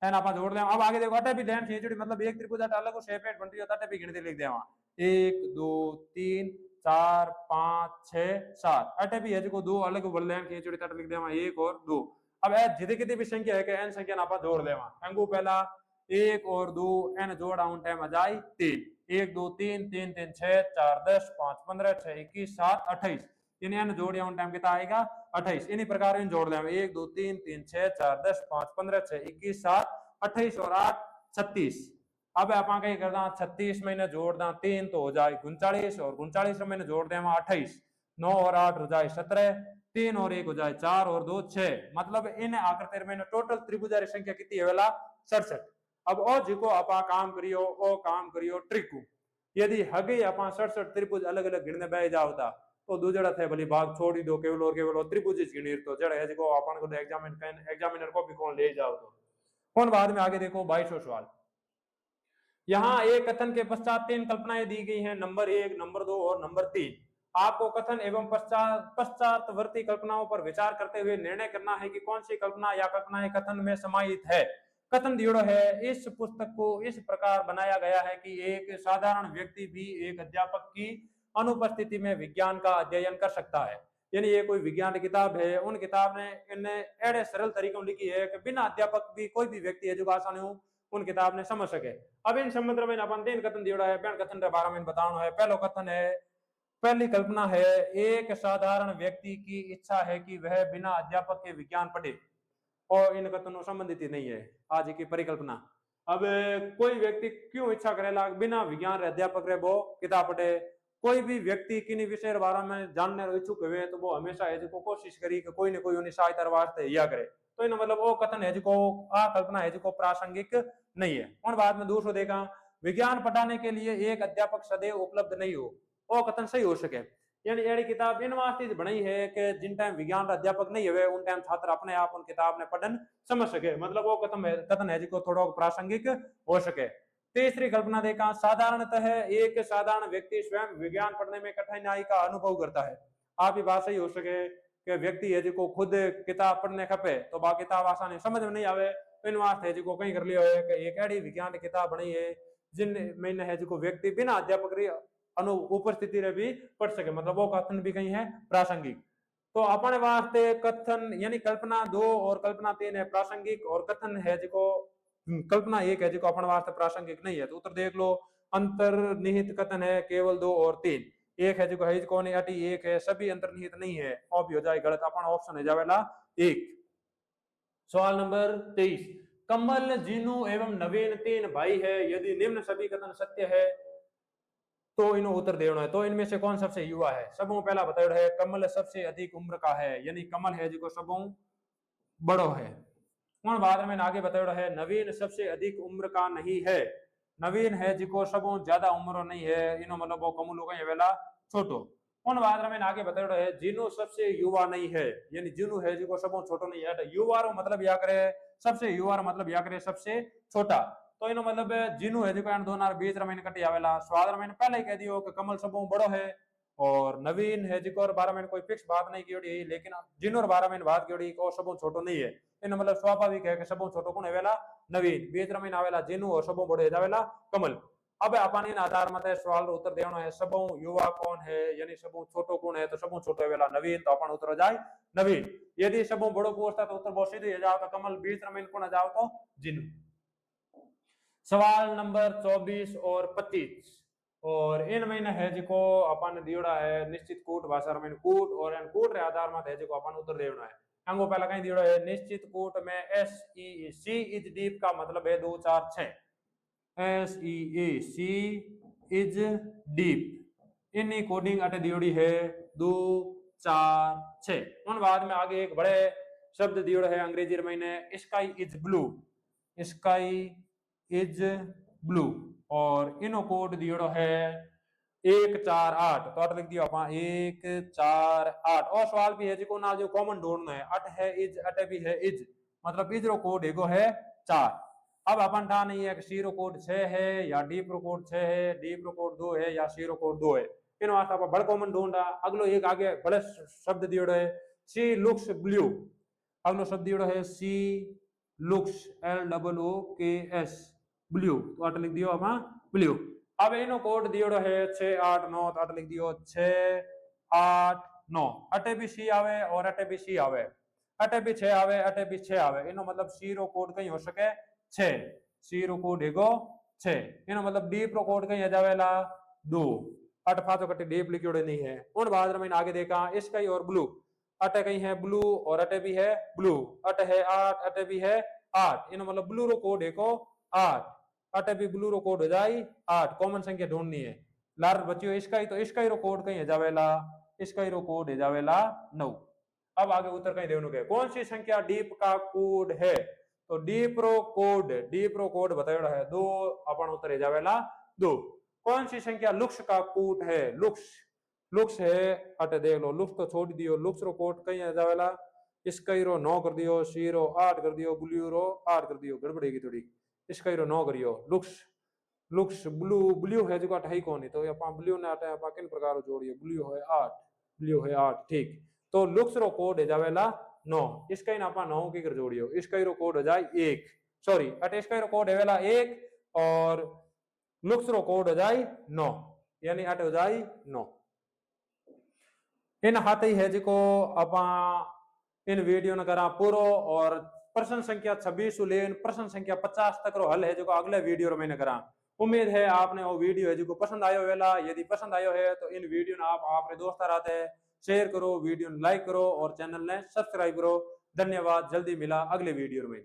Speaker 1: है ना आप जोड़ दें। अब आगे देखो अटे भी ध्यान खींचड़ी मतलब एक त्रिभुज अलग सेपरेट बनती है अटे भी गिनती लिख देवा 1 2 3 4 5 6 7 अटे भी है जो दो अलग लाइन खींचड़ी तट लिख देवा 1 और 2। अब जितनी कितनी भी संख्या है कि एन संख्या ना जोड़ देवा एंगू पहला 1 और 2 एन जोड़ा उन टाइम आ जाए 3 1 2 3 3 3 6 4 10 5 15 6 21 7 28 इन एन जोड़िया उन टाइम कितना आएगा 28 इन्हीं प्रकार इन जोड़ दें 1 2 3 3 6 4 10 5 15 6 21 7 28 और 8 36। अब आप कहीं करदा 36 में जोड़ दा 3 तो हो जाए 39 और 39 में जोड़ दें 28 9 और 8 हो जाए 17 3 और 1 हो जाए 4 और 2 6 मतलब इन आकृति में टोटल त्रिभुजारी संख्या कितनी है वेला 67। अब ओ जिको आप काम करियो ओ काम करियो ट्रिक यदि हगे आप 67 त्रिभुज अलग अलग गिनने बह जाओ तो दूसरा थे भली भाग छोड़ी दो केवल और त्रिभुज गिनी तो जड़ है जिको अपन को एग्जामिनर को भी कौन ले जाओ तो कौन बाद में आगे देखो 22वां सवाल। यहाँ एक कथन के पश्चात 3 कल्पनाएं दी गई हैं नंबर 1 नंबर 2 और नंबर 3। आपको कथन एवं पश्चातवर्ती कल्पनाओं पर विचार करते हुए निर्णय करना है कि कौन सी कल्पना या कल्पनाएं कथन में समाहित है। कथन दियो है इस पुस्तक को इस प्रकार बनाया गया है कि एक साधारण व्यक्ति भी एक अध्यापक की अनुपस्थिति में विज्ञान का अध्ययन कर सकता है। यानी ये कोई विज्ञान किताब है उन किताब ने इन्हें एड़े सरल तरीकों लिखी है कि बिना अध्यापक भी कोई भी व्यक्ति है जो आसानी हो उन किताब ने समझ सके। अब इन संबंध में अपन 3 कथन दिया है पेन कथन के बारे में बताना है। पहला कथन है पहली कल्पना है एक साधारण व्यक्ति की इच्छा है कि वह बिना अध्यापक के विज्ञान पढ़े और इन कथनों संबंधित ही नहीं है आज की परिकल्पना। अब कोई व्यक्ति क्यों इच्छा करेला बिना विज्ञान अध्यापक रे वो किताब पढ़े कोई भी व्यक्ति किन्हीं विषय बारे में जानने इच्छुक हुए तो वो हमेशा है जो कोशिश करी कि कोई न कोई उन्हें सहायता वास्ते या करे। तो इन मतलब वो कथन है जो आ कल्पना है जो प्रासंगिक नहीं है। और बाद में दूसरों देखा विज्ञान पढ़ाने के लिए एक अध्यापक सदैव उपलब्ध नहीं हो वो कथन सही हो सके। यानी एड़ी किताब इन वास्ते बनाई है कि जिन टाइम विज्ञान का अध्यापक नहीं हुए उन टाइम छात्र अपने आप उन किताब ने पढ़न समझ सके, मतलब वो कथन है जिको थोड़ा प्रासंगिक हो सके। तीसरी कल्पना देखा, साधारणतः एक साधारण व्यक्ति स्वयं विज्ञान पढ़ने में कठिनाई का अनुभव करता है। आप ही बात सही हो सके कि व्यक्ति है जिको खुद किताब पढ़ने खपे तो बा किताब आसानी समझ में नहीं आवे, तो इन वास्ते है जिको कहीं कर लियो है कि एक एड़ी विज्ञान की किताब बनी है जिन में है जिको व्यक्ति बिना अध्यापक री उपस्थिति रे भी पढ़ सके, मतलब वो कथन भी कहीं है प्रासंगिक। तो अपने वास्ते कथन यानी कल्पना 2 और कल्पना 3 है प्रासंगिक, और कथन है जिको कल्पना 1 है जिको अपने वास्ते प्रासंगिक नहीं है। तो उत्तर देख लो, अंतर्निहित कथन है केवल 2 और 3, एक है जिको है कौन है अटी, एक है सभी अंतर्निहित नहीं है, और भी हो जाए गलत, अपना ऑप्शन है जावेला 1। सवाल नंबर 23, कमल, जीनू एवं नवीन 3 भाई है, यदि निम्न सभी कथन सत्य है तो इन्हों उत्तर देना है। तो इनमें से कौन सबसे युवा है? सबों पहला बताओ है कमल सबसे अधिक उम्र का है, यानी कमल है जिको सबों बड़ो है। और बाद में आगे बताओ है नवीन सबसे अधिक उम्र का नहीं है, नवीन है जिको सबों ज्यादा उम्र नहीं है, इनो मतलब वो कमल हो गए वेला छोटो। उन बाद में आगे बताओ है जिनो सबसे युवा नहीं है, यानी जिनु है जिको सबों छोटो नहीं है, युवा रो मतलब या करे सबसे युवा रो मतलब या करे सबसे छोटा। तो इनो मतलब जिनु है जिको दोनों बीच रमन कटी आवेला। स्वाद रमन पहले ही कह दियो कि कमल सबों बड़ो है, और नवीन है जिको और 12 महीने कोई फिक्स बात नहीं की, लेकिन जिन और 12 महीने बात की को सबों छोटो नहीं है, इन मतलब स्वाभाविक है कि सबों छोटो कौन है नवीन, बीच रमन आवेला जिनु और सबों बड़ो जावेला कमल। अब अपन इन आधार मत सवाल उत्तर देना है सबों युवा कौन है, यानी सबों छोटो कौन है, तो सबों छोटो वेला नवीन, तो अपन उत्तर जाए नवीन। यदि सबों बड़ो पूछता तो उत्तर बहुत सीधे जाओ तो कमल, बीच रमन कौन जाओ तो जिनु। सवाल नंबर 24 और 25, और इन महीने है जिको अपन दियोड़ा है निश्चित कूट भाषा में कूट, और इन कूट रे आधार में है जिको अपन उत्तर देना है। अंगो पहला कहीं दियोड़ा है निश्चित कूट में S E C is deep का मतलब है 2 4 6, S E A C is deep, in coding अटे दियोड़ी है 2 4 6। उन बाद में आगे एक बड़े शब्द दियोड़ा है अंग्रेजी महीने sky is blue, sky is blue, और इनो कोड दियोड़ो है 1 4 8, तो अट लिख दियो अपना 1 4 8। और सवाल भी है जिको ना जो कॉमन ढूंढना है, अट है इज, अटे भी है इज, मतलब इज रो कोड एगो है 4। अब अपन ठा नहीं है कि सी रो कोड 6 है या डी रो कोड 6 है, डी रो कोड 2 है या सी रो कोड 2 है, इन वास्ते अपन बड़ कॉमन ढूंढा। अगलो एक आगे बड़े शब्द दियोड़ो है सी लुक्स ब्लू, अगलो शब्द दियोड़ो है सी लुक्स LOOKS ब्लू, तो अट लिख दियो अपना ब्लू। अब इनो कोड दियोड़ो है 6 8 9, तो अट लिख दियो 6 8 9, अटे भी सी आवे और अटे भी सी आवे, अटे भी 6 आवे अटे भी 6 आवे, इनो मतलब सी रो कोड कहीं हो सके 6, सी रो कोड एगो 6, इनो मतलब डी रो कोड कहीं आ जावेला 2, अट फातो कटे डीप लिखियोड़े नहीं है। उन बाद में आगे देखा इसका ही और ब्लू, अटे कहीं है ब्लू और अटे भी है ब्लू, अटे है 8 अटे भी है 8, इनो मतलब ब्लू रो कोड एको 8, अटे भी ब्लू रो कोड हो जाए 8, कॉमन संख्या ढूंढनी है। लार बच्चियों इसका ही, तो इसका ही रो कोड कहीं है जावेला, इसका ही रो कोड है जावेला 9। अब आगे उत्तर कहीं देवनु के कौन सी संख्या डीप का कोड है, तो डीप रो कोड बताया है 2, अपन उत्तर है जावेला 2। कौन सी संख्या लुक्स का कोड है, लुक्स है, अटे देख लो लुक्स तो छोड़ दियो, लुक्स रो कोड कहीं है जावेला, इसका ही रो 9 कर दियो, सी रो 8 कर दियो, ब्लू रो 8 कर दियो, गड़बड़ेगी थोड़ी, इसका ही रो 9 करियो। लुक्स ब्लू है जो अठाई कौन है, तो अपा ब्लू ने अटे अपा किन प्रकार जोड़ियो, ब्लू है 8, ठीक। तो लुक्स रो कोड है जावेला 9, इसका ही ना अपा 9 की कर जोड़ियो, इसका ही रो कोड हो जाए 1, सॉरी अटे इसका ही रो कोड है वेला 1, और लुक्स रो कोड हो जाए 9, यानी अटे हो जाए 9। इन हाथ ही है जिको अपा इन वीडियो ने करा पूरो, और प्रश्न संख्या 26 लेन प्रश्न संख्या 50 तक रो हल है जो अगले वीडियो रो मैंने करा। उम्मीद है आपने वो वीडियो है जो पसंद आयो वेला, यदि पसंद आयो है तो इन वीडियो ने आप अपने दोस्त रहते शेयर करो, वीडियो लाइक करो और चैनल ने सब्सक्राइब करो। धन्यवाद, जल्दी मिला अगले वीडियो में।